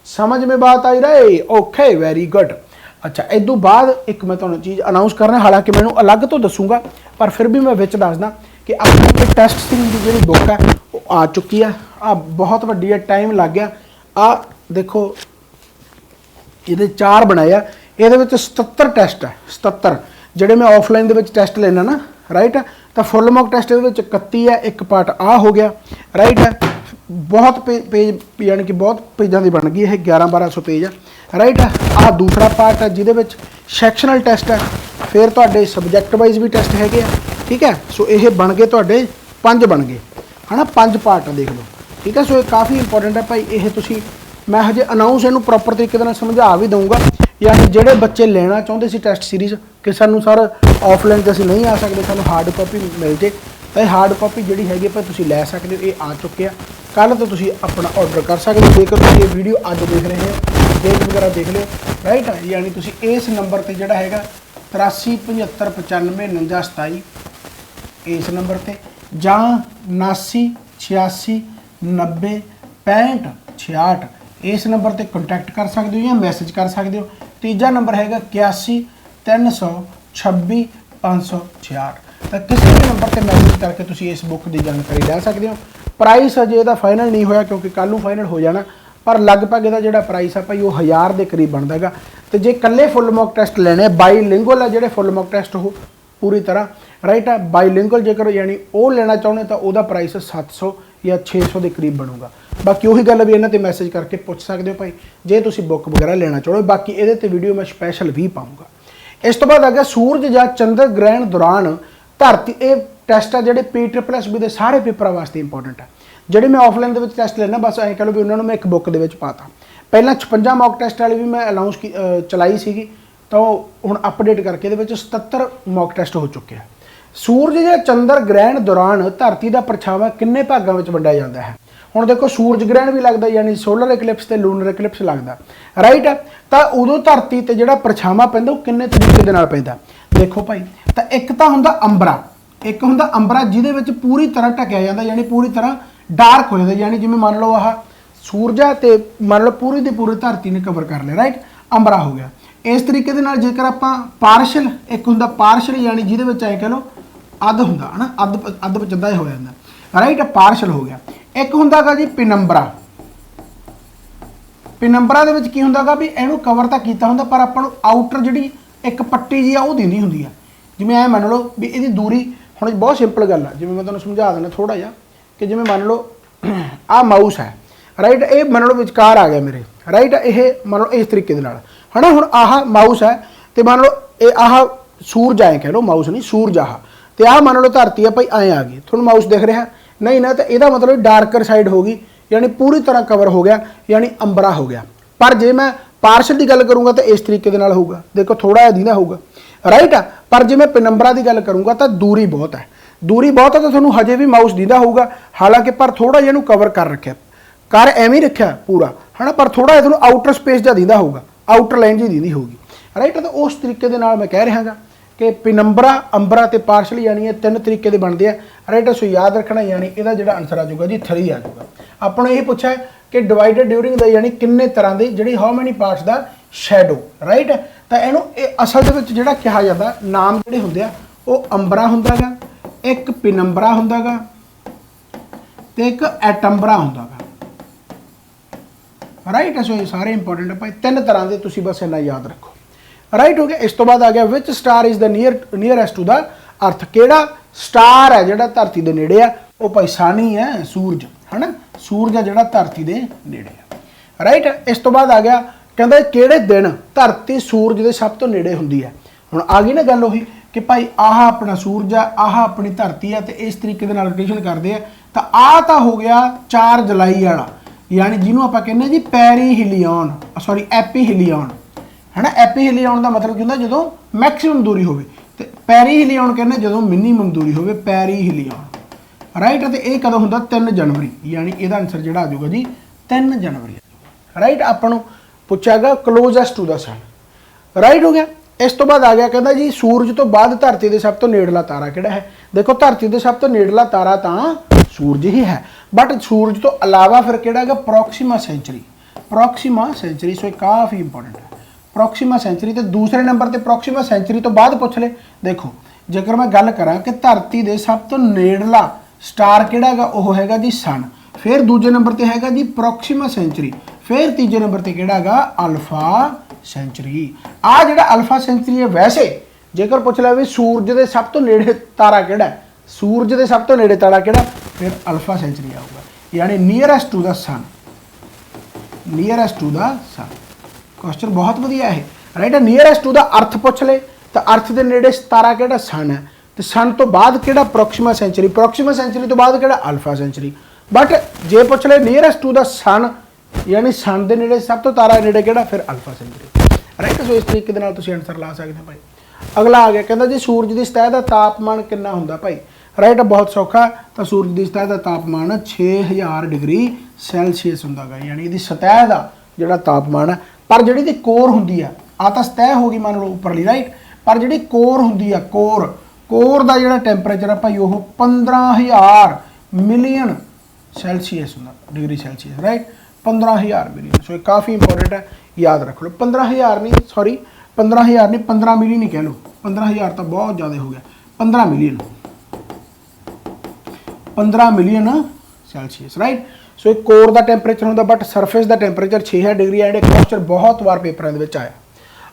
समझ में बात आई रही? Okay, very good. अच्छा, इदू बाद एक मैं तुहानू चीज़ अनाउंस करना, हालांकि मैनू अलग तो दसूँगा पर फिर भी मैं विच दसदा कि अपनी टेस्ट सीरीज की जी बुक है वो आ चुकी है। आ बहुत वड्डी है, टाइम लग गया। आ देखो ये 4 बनाए आ, ये 77 टेस्ट है, 77 ਜਿਹੜੇ मैं ऑफलाइन ਦੇ ਵਿੱਚ ਟੈਸਟ ਲੈਣਾ ਨਾ, राइट है। तो फुल मॉक टेस्ट ਇਹਦੇ ਵਿੱਚ 31 है, एक पार्ट आ हो गया, राइट है। बहुत पेज यानी कि बहुत पेजा की बन गई है, 1100-1200 पेज है, राइट है। आ दूसरा पार्ट है जिहदे विच सैक्शनल टेस्ट है, फिर तुहाडे सबजैक्ट वाइज भी टेस्ट है, ठीक है। सो ये बन गए तुहाडे 5 बन गए, है ना, 5 पार्ट देख लो, ठीक है। सो ये काफ़ी इंपॉर्टेंट है भाई। ये तुसीं मैं हजे अनाउंस इनू प्रॉपर तरीके नाल समझा भी दूँगा, यानी ਜਿਹੜੇ ਬੱਚੇ ਲੈਣਾ ਚਾਹੁੰਦੇ ਸੀ ਟੈਸਟ ਸੀरीज़ कि ਸਾਨੂੰ सर ऑफलाइन ਤੇ ਅਸੀਂ नहीं आ सकते, ਸਾਨੂੰ हार्ड कॉपी मिल जे, तो हार्ड कॉपी जी हैगी भाई तुसीं लै सकते हो। ये आ चुके हैं, कल तो तुसीं अपना ऑर्डर कर सकते हो। जेकर तुसीं ये वीडियो अज देख रहे हो, डेट वगैरह देख लो, राइट है। यानी तुसीं इस नंबर पर जोड़ा है 83 75 95 49 27 इस नंबर पर, जां 79 86 90 65 66 इस नंबर पर कॉन्टैक्ट कर सकते हो या मैसेज कर सकते हो। तीजा नंबर है 81 326 566, तो किसी भी नंबर पर मैसेज करके तुम इस बुक की जानकारी ले सकते हो। प्राइस अजे इसका फाइनल नहीं होया क्योंकि कल नूं फाइनल हो जाना, पर लगभग इसका जो प्राइस है भाई वो 1000 के करीब बनता है। तो जे कल्ले फुल मॉक टेस्ट लेने बाईलिंगुअल है, जो फुल मॉक टेस्ट हो पूरी तरह, राइट है। बाईलिंगुअल जेकर यानी वो लेना चाहते तो वह प्राइस 700 या 600 के करीब बनूगा। बाकी ਉਹੀ ਗੱਲ ਵੀ ਇਹਨਾਂ ਤੇ ਮੈਸੇਜ ਕਰਕੇ ਪੁੱਛ ਸਕਦੇ ਹੋ ਭਾਈ ਜੇ ਤੁਸੀਂ ਬੁੱਕ ਵਗੈਰਾ ਲੈਣਾ ਚਾਹੋ। ਬਾਕੀ ਇਹਦੇ ਤੇ ਵੀਡੀਓ ਮੈਂ ਸਪੈਸ਼ਲ ਵੀ ਪਾਉਂਗਾ। ਇਸ ਤੋਂ ਬਾਅਦ ਆ ਗਿਆ ਸੂਰਜ ਜਾਂ ਚੰਦਰ ਗ੍ਰਹਿਣ ਦੌਰਾਨ ਧਰਤੀ। ਇਹ ਟੈਸਟ ਆ ਜਿਹੜੇ PSSB ਦੇ ਸਾਰੇ ਪੇਪਰਾਂ ਵਾਸਤੇ ਇੰਪੋਰਟੈਂਟ ਆ। ਜਿਹੜੇ ਮੈਂ ਆਫਲਾਈਨ ਦੇ ਵਿੱਚ ਟੈਸਟ ਲੈਣਾ ਬਸ ਐਂ ਕਹ ਲਓ ਵੀ ਉਹਨਾਂ ਨੂੰ ਮੈਂ ਇੱਕ ਬੁੱਕ ਦੇ ਵਿੱਚ ਪਾਤਾ। ਪਹਿਲਾਂ 56 ਮੌਕ ਟੈਸਟ ਵਾਲੀ ਵੀ ਮੈਂ ਅਨਾਉਂਸ ਚਲਾਈ ਸੀਗੀ, ਤਾਂ ਹੁਣ ਅਪਡੇਟ ਕਰਕੇ ਇਹਦੇ ਵਿੱਚ 77 ਮੌਕ ਟੈਸਟ ਹੋ ਚੁੱਕੇ ਆ। ਸੂਰਜ ਜਾਂ ਚੰਦਰ ਗ੍ਰਹਿਣ ਦੌਰਾਨ ਧਰਤੀ ਦਾ ਪਰਛਾਵਾਂ ਕਿੰਨੇ ਭਾਗਾਂ ਵਿੱਚ ਵੰਡਿਆ ਜਾਂਦਾ ਹੈ? ਹੁਣ ਦੇਖੋ ਸੂਰਜ ਗ੍ਰਹਿਣ ਵੀ ਲੱਗਦਾ, ਯਾਨੀ ਸੋਲਰ ਇਕਲਿਪਸ ਤੇ ਲੂਨਰ ਇਕਲਿਪਸ ਲੱਗਦਾ, ਰਾਈਟ। ਤਾਂ ਉਦੋਂ ਧਰਤੀ ਤੇ ਜਿਹੜਾ ਪਰਛਾਵਾਂ ਪੈਂਦਾ ਉਹ ਕਿੰਨੇ ਤਰੀਕੇ ਦੇ ਨਾਲ ਪੈਂਦਾ? ਦੇਖੋ ਭਾਈ, ਤਾਂ ਇੱਕ ਤਾਂ ਹੁੰਦਾ ਅੰਬਰਾ, ਇੱਕ ਹੁੰਦਾ ਅੰਬਰਾ ਜਿਹਦੇ ਵਿੱਚ ਪੂਰੀ ਤਰ੍ਹਾਂ ਢਕਿਆ ਜਾਂਦਾ, ਯਾਨੀ ਪੂਰੀ ਤਰ੍ਹਾਂ ਡਾਰਕ ਹੋ ਜਾਂਦਾ, ਯਾਨੀ ਜਿਵੇਂ ਮੰਨ ਲਓ ਆਹ ਸੂਰਜ ਹੈ ਤੇ ਮੰਨ ਲਓ ਪੂਰੀ ਦੀ ਪੂਰੀ ਧਰਤੀ ਨੇ ਕਵਰ ਕਰ ਲਿਆ, ਰਾਈਟ। ਅੰਬਰਾ ਹੋ ਗਿਆ। ਇਸ ਤਰੀਕੇ ਦੇ ਨਾਲ ਜੇਕਰ ਆਪਾਂ ਪਾਰਸ਼ਲ, ਇੱਕ ਹੁੰਦਾ ਪਾਰਸ਼ਲ ਯਾਨੀ ਜਿਹਦੇ ਵਿੱਚ ਐ ਕਹ ਲਓ ਅੱਧ ਹੁੰਦਾ ਹਨਾ, ਅੱਧ ਵਿੱਚ ਅੱਧਾ ਹੋ ਜਾਂਦਾ, ਰਾਈਟ। ਪਾਰਸ਼ਲ ਹੋ ਗਿਆ। ਇੱਕ ਹੁੰਦਾ ਗਾ ਜੀ ਪਿਨੰਬਰਾ। ਪਿਨੰਬਰਾ ਦੇ ਵਿੱਚ ਕੀ ਹੁੰਦਾ ਗਾ ਵੀ ਇਹਨੂੰ ਕਵਰ ਤਾਂ ਕੀਤਾ ਹੁੰਦਾ ਪਰ ਆਪਾਂ ਨੂੰ ਆਊਟਰ ਜਿਹੜੀ ਇੱਕ ਪੱਟੀ ਜੀ ਆ ਉਹ ਦਿੰਦੀ ਹੁੰਦੀ ਆ। ਜਿਵੇਂ ਐ ਮੰਨ ਲਓ ਵੀ ਇਹਦੀ ਦੂਰੀ, ਹੁਣ ਬਹੁਤ ਸਿੰਪਲ ਗੱਲ ਆ, ਜਿਵੇਂ ਮੈਂ ਤੁਹਾਨੂੰ ਸਮਝਾ ਦਿੰਦਾ ਥੋੜਾ ਜਿਹਾ ਕਿ ਜਿਵੇਂ ਮੰਨ ਲਓ ਆਹ ਮਾਊਸ ਹੈ, ਰਾਈਟ। ਇਹ ਮੰਨ ਲਓ ਵਿਚਕਾਰ ਆ ਗਿਆ ਮੇਰੇ, ਰਾਈਟ। ਇਹ ਮੰਨ ਲਓ ਇਸ ਤਰੀਕੇ ਦੇ ਨਾਲ ਹੈ ਨਾ। ਹੁਣ ਆਹ ਮਾਊਸ ਹੈ ਤੇ ਮੰਨ ਲਓ ਇਹ ਆਹ ਸੂਰਜ ਆਏ ਕਹਿ ਲਓ, ਮਾਊਸ ਨਹੀਂ ਸੂਰਜ ਆਹ, ਤੇ ਆਹ ਮੰਨ ਲਓ ਧਰਤੀ ਆ ਭਾਈ ਐਂ ਆ ਗਈ। ਤੁਹਾਨੂੰ ਮਾਊਸ ਦਿਖ ਰਿਹਾ ਨਹੀਂ ਨਾ, ਤਾਂ ਇਹਦਾ ਮਤਲਬ ਡਾਰਕਰ ਸਾਈਡ ਹੋ ਗਈ, ਯਾਨੀ ਪੂਰੀ ਤਰ੍ਹਾਂ ਕਵਰ ਹੋ ਗਿਆ, ਯਾਨੀ ਅੰਬਰਾ ਹੋ ਗਿਆ। ਪਰ ਜੇ ਮੈਂ ਪਾਰਸ਼ਲ ਦੀ ਗੱਲ ਕਰੂੰਗਾ ਤਾਂ ਇਸ ਤਰੀਕੇ ਦੇ ਨਾਲ ਹੋਊਗਾ, ਦੇਖੋ ਥੋੜਾ ਜਿਹਾ ਦੀਦਾ ਹੋਊਗਾ, ਰਾਈਟ ਆ। ਪਰ ਜੇ ਮੈਂ ਪਿਨੰਬਰਾ ਦੀ ਗੱਲ ਕਰੂੰਗਾ ਤਾਂ ਦੂਰੀ ਬਹੁਤ ਹੈ, ਦੂਰੀ ਬਹੁਤ ਹੈ ਤਾਂ ਤੁਹਾਨੂੰ ਹਜੇ ਵੀ ਮਾਊਸ ਦੀਦਾ ਹੋਊਗਾ, ਹਾਲਾਂਕਿ ਪਰ ਥੋੜਾ ਜਿਹਾ ਇਹਨੂੰ ਕਵਰ ਕਰ ਰੱਖਿਆ, ਕਰ ਐਵੇਂ ਰੱਖਿਆ ਪੂਰਾ ਹੈ ਨਾ, ਪਰ ਥੋੜਾ ਜਿਹਾ ਤੁਹਾਨੂੰ ਆਊਟਰ ਸਪੇਸ ਜਿਹਾ ਦੀਦਾ ਹੋਊਗਾ, ਆਊਟਰ ਲਾਈਨ ਜੀ ਦੀਦੀ ਹੋਊਗੀ, ਰਾਈਟ। ਤਾਂ ਉਸ ਤਰੀਕੇ ਦੇ ਨਾਲ ਮੈਂ ਕਹਿ ਰਿਹਾਗਾ ਕਿ ਪਿਨੰਬਰਾ, ਅੰਬਰਾ ਤੇ ਪਾਰਸ਼ਲ ਯਾਨੀ ਇਹ ਤਿੰਨ ਤਰੀਕੇ ਦੇ ਬਣਦੇ ਆ, ਰਾਈਟ। ਸੋ ਯਾਦ ਰੱਖਣਾ, ਯਾਨੀ ਇਹਦਾ ਜਿਹੜਾ ਆਨਸਰ ਆ ਜਾਊਗਾ ਜੀ 3 ਆ ਜਾਊਗਾ। ਆਪਾਂ ਨੂੰ ਇਹ ਪੁੱਛਿਆ ਕਿ ਡਿਵਾਈਡਡ ਡਿਊਰਿੰਗ ਦਾ ਯਾਨੀ ਕਿੰਨੇ ਤਰ੍ਹਾਂ ਦੇ, ਜਿਹੜੀ how many parts the shadow, right. ਤਾਂ ਇਹਨੂੰ ਇਹ ਅਸਲ ਦੇ ਵਿੱਚ ਜਿਹੜਾ ਕਿਹਾ ਜਾਂਦਾ ਨਾਮ ਜਿਹੜੇ ਹੁੰਦੇ ਆ ਉਹ ਅੰਬਰਾ ਹੁੰਦਾ ਗਾ, ਇੱਕ ਪਿਨੰਬਰਾ ਹੁੰਦਾ ਗਾ ਤੇ ਇੱਕ ਐਟੰਬਰਾ ਹੁੰਦਾ ਗਾ, ਰਾਈਟ। ਸੋ ਇਹ ਸਾਰੇ ਇੰਪੋਰਟੈਂਟ ਆ ਭਾਈ, ਤਿੰਨ ਤਰ੍ਹਾਂ ਦੇ, ਤੁਸੀਂ ਬਸ ਇੰਨਾ ਯਾਦ ਰੱਖੋ, ਰਾਈਟ ਹੋ ਗਿਆ। ਇਸ ਤੋਂ ਬਾਅਦ ਆ ਗਿਆ which star is the nearest to the earth. ਕਿਹੜਾ ਸਟਾਰ ਹੈ ਜਿਹੜਾ ਧਰਤੀ ਦੇ ਨੇੜੇ ਆ? ਉਹ ਭਾਈ ਸਨ ਹੀ ਹੈ, ਸੂਰਜ ਹੈ ਨਾ, ਸੂਰਜ ਆ ਜਿਹੜਾ ਧਰਤੀ ਦੇ ਨੇੜੇ ਆ, ਰਾਈਟ। ਇਸ ਤੋਂ ਬਾਅਦ ਆ ਗਿਆ ਕਹਿੰਦਾ ਕਿਹੜੇ ਦਿਨ ਧਰਤੀ ਸੂਰਜ ਦੇ ਸਭ ਤੋਂ ਨੇੜੇ ਹੁੰਦੀ ਹੈ? ਹੁਣ ਆ ਗਈ ਨਾ ਗੱਲ ਉਹੀ ਕਿ ਭਾਈ ਆਹ ਆਪਣਾ ਸੂਰਜ ਆ, ਆਹ ਆਪਣੀ ਧਰਤੀ ਆ, ਤੇ ਇਸ ਤਰੀਕੇ ਦੇ ਨਾਲ ਰੋਟੇਸ਼ਨ ਕਰਦੇ ਆ। ਤਾਂ ਆਹ ਤਾਂ ਹੋ ਗਿਆ 4 ਜੁਲਾਈ ਵਾਲਾ, ਯਾਨੀ ਜਿਹਨੂੰ ਆਪਾਂ ਕਹਿੰਦੇ ਜੀ ਪੈਰੀਹੀਲੀਅਨ, ਸੌਰੀ ਐਪੀਹੀਲੀਅਨ ਹੈ ਨਾ। ਐਪੀਹੀਲੀਅਨ ਦਾ ਮਤਲਬ ਕੀ ਹੁੰਦਾ? ਜਦੋਂ ਮੈਕਸਿਮਮ ਦੂਰੀ ਹੋਵੇ, ਤੇ ਪੈਰੀਹੀਲੀਅਨ ਕਹਿੰਦੇ ਜਦੋਂ ਮਿਨੀਮਮ ਦੂਰੀ ਹੋਵੇ, ਪੈਰੀਹੀਲੀਅਨ, ਰਾਈਟ। ਤੇ ਇਹ ਕਦੋਂ ਹੁੰਦਾ? 3 ਜਨਵਰੀ, ਯਾਨੀ ਇਹਦਾ ਆਨਸਰ ਜਿਹੜਾ ਆ ਜਾਊਗਾ ਜੀ 3 ਜਨਵਰੀ, ਰਾਈਟ। ਆਪਾਂ ਨੂੰ ਪੁੱਛਿਆਗਾ ਕਲੋਜ਼ੈਸਟ ਟੂ ਦਾ ਸਨ, ਰਾਈਟ ਹੋ ਗਿਆ। ਇਸ ਤੋਂ ਬਾਅਦ ਆ ਗਿਆ ਕਹਿੰਦਾ ਜੀ ਸੂਰਜ ਤੋਂ ਬਾਅਦ ਧਰਤੀ ਦੇ ਸਭ ਤੋਂ ਨੇੜਲਾ ਤਾਰਾ ਕਿਹੜਾ ਹੈ? ਦੇਖੋ ਧਰਤੀ ਦੇ ਸਭ ਤੋਂ ਨੇੜਲਾ ਤਾਰਾ ਤਾਂ ਸੂਰਜ ਹੀ ਹੈ, ਬਟ ਸੂਰਜ ਤੋਂ ਇਲਾਵਾ ਫਿਰ ਕਿਹੜਾ ਹੈਗਾ? ਪ੍ਰੋਕਸੀਮਾ ਸੈਂਚਰੀ, ਪ੍ਰੋਕਸੀਮਾ ਸੈਂਚਰੀ। ਸੋ ਇਹ ਕਾਫੀ ਇੰਪੋਰਟੈਂਟ ਹੈ, ਪ੍ਰੋਕਸੀਮਾ ਸੈਂਚਰੀ। ਤੇ ਦੂਸਰੇ ਨੰਬਰ ਤੇ ਪ੍ਰੋਕਸੀਮਾ ਸੈਂਚਰੀ ਤੋਂ ਬਾਅਦ ਪੁੱਛ ਲੈ। ਦੇਖੋ ਜੇਕਰ ਮੈਂ ਗੱਲ ਕਰਾਂ ਕਿ ਧਰਤੀ ਦੇ ਸਭ ਤੋਂ ਨੇੜਲਾ ਸਟਾਰ ਕਿਹੜਾ ਹੈਗਾ? ਉਹ ਹੈਗਾ ਜੀ ਸਨ। ਫਿਰ ਦੂਜੇ ਨੰਬਰ ਤੇ ਹੈਗਾ ਜੀ ਪ੍ਰੋਕਸੀਮਾ ਸੈਂਚਰੀ। ਫਿਰ ਤੀਜੇ ਨੰਬਰ ਤੇ ਕਿਹੜਾ ਹੈਗਾ? Alpha Centauri. ਆ ਜਿਹੜਾ ਅਲਫਾ ਸੈਂਚਰੀ ਹੈ, ਵੈਸੇ ਜੇਕਰ ਪੁੱਛ ਲੈ ਵੀ ਸੂਰਜ ਦੇ ਸਭ ਤੋਂ ਨੇੜੇ ਤਾਰਾ ਕਿਹੜਾ? ਸੂਰਜ ਦੇ ਸਭ ਤੋਂ ਨੇੜੇ ਤਾਰਾ ਕਿਹੜਾ? ਫਿਰ ਅਲਫਾ ਸੈਂਚਰੀ ਆਊਗਾ, ਯਾਨੀ nearest to the sun, nearest to the sun. Question ਬਹੁਤ ਵਧੀਆ ਹੈ, ਰਾਈਟ। ਨੀਅਰੈਸਟ ਟੂ ਦਾ ਅਰਥ ਪੁੱਛ ਲੈ ਤਾਂ ਅਰਥ ਦੇ ਨੇੜੇ ਤਾਰਾ ਕਿਹੜਾ? ਸਨ ਹੈ। ਤੇ ਸਨ ਤੋਂ ਬਾਅਦ ਕਿਹੜਾ? ਪ੍ਰੋਕਸੀਮਾ ਸੈਂਚਰੀ। ਪ੍ਰੋਕਸੀਮਾ ਸੈਂਚਰੀ ਤੋਂ ਬਾਅਦ ਕਿਹੜਾ? Alpha sanctuary. ਬਟ ਜੇ ਪੁੱਛ ਲੈ ਨੀਅਰੈਸਟ ਟੂ ਦਾ ਸਨ, ਯਾਨੀ ਸਨ ਦੇ ਨੇੜੇ ਸਭ ਤੋਂ ਤਾਰਾ ਨੇੜੇ ਕਿਹੜਾ? ਫਿਰ ਅਲਫਾ ਸੈਂਚਰੀ, ਰਾਈਟ। ਸੋ ਇਸ ਤਰੀਕੇ ਦੇ ਨਾਲ ਤੁਸੀਂ ਆਨਸਰ ਲਾ ਸਕਦੇ ਹੋ ਭਾਈ। ਅਗਲਾ ਆ ਗਿਆ ਕਹਿੰਦਾ ਜੀ ਸੂਰਜ ਦੀ ਸਤਹ ਦਾ ਤਾਪਮਾਨ ਕਿੰਨਾ ਹੁੰਦਾ ਭਾਈ? ਰਾਈਟ, ਬਹੁਤ ਸੌਖਾ। ਤਾਂ ਸੂਰਜ ਦੀ ਸਤਹ ਦਾ ਤਾਪਮਾਨ 6000 ਡਿਗਰੀ ਸੈਲਸੀਅਸ ਹੁੰਦਾ ਗਾ, ਯਾਨੀ ਇਹਦੀ ਸਤਹ ਦਾ ਜਿਹੜਾ ਤਾਪਮਾਨ ਹੈ। ਪਰ ਜਿਹੜੀ ਦੀ ਕੋਰ ਹੁੰਦੀ ਆ, ਆ ਤਾਂ ਸਤਹ ਹੋ ਗਈ ਮੰਨ ਲਓ ਉੱਪਰਲੀ, ਰਾਈਟ। ਪਰ ਜਿਹੜੀ ਕੋਰ ਹੁੰਦੀ ਆ, ਕੋਰ ਦਾ ਜਿਹੜਾ ਟੈਂਪਰੇਚਰ ਆ ਭਾਈ ਉਹ 15000 ਮਿਲੀਅਨ ਸੈਲਸੀਅਸ ਹੁੰਦਾ, ਡਿਗਰੀ ਸੈਲਸੀਅਸ, ਰਾਈਟ। 15000 ਮਿਲੀਅਨ। ਸੋ ਇਹ ਕਾਫੀ ਇੰਪੋਰਟੈਂਟ ਹੈ, ਯਾਦ ਰੱਖ ਲਓ। 15000 ਨਹੀਂ, ਸੌਰੀ 15000 ਨਹੀਂ, 15 ਮਿਲੀਅਨ ਹੀ ਕਹਿ ਲਓ। 15000 ਤਾਂ ਬਹੁਤ ਜ਼ਿਆਦਾ ਹੋ ਗਿਆ, 15 ਮਿਲੀਅਨ, 15 ਮਿਲੀਅਨ ਸੈਲਸੀਅਸ, ਰਾਈਟ। ਸੋ ਇਹ ਕੋਰ ਦਾ ਟੈਂਪਰੇਚਰ ਹੁੰਦਾ, but surface the temperature 6000 degree and ਇਹ ਕੁਐਸਚਨ ਬਹੁਤ ਵਾਰ ਪੇਪਰਾਂ ਦੇ ਵਿੱਚ ਆਇਆ।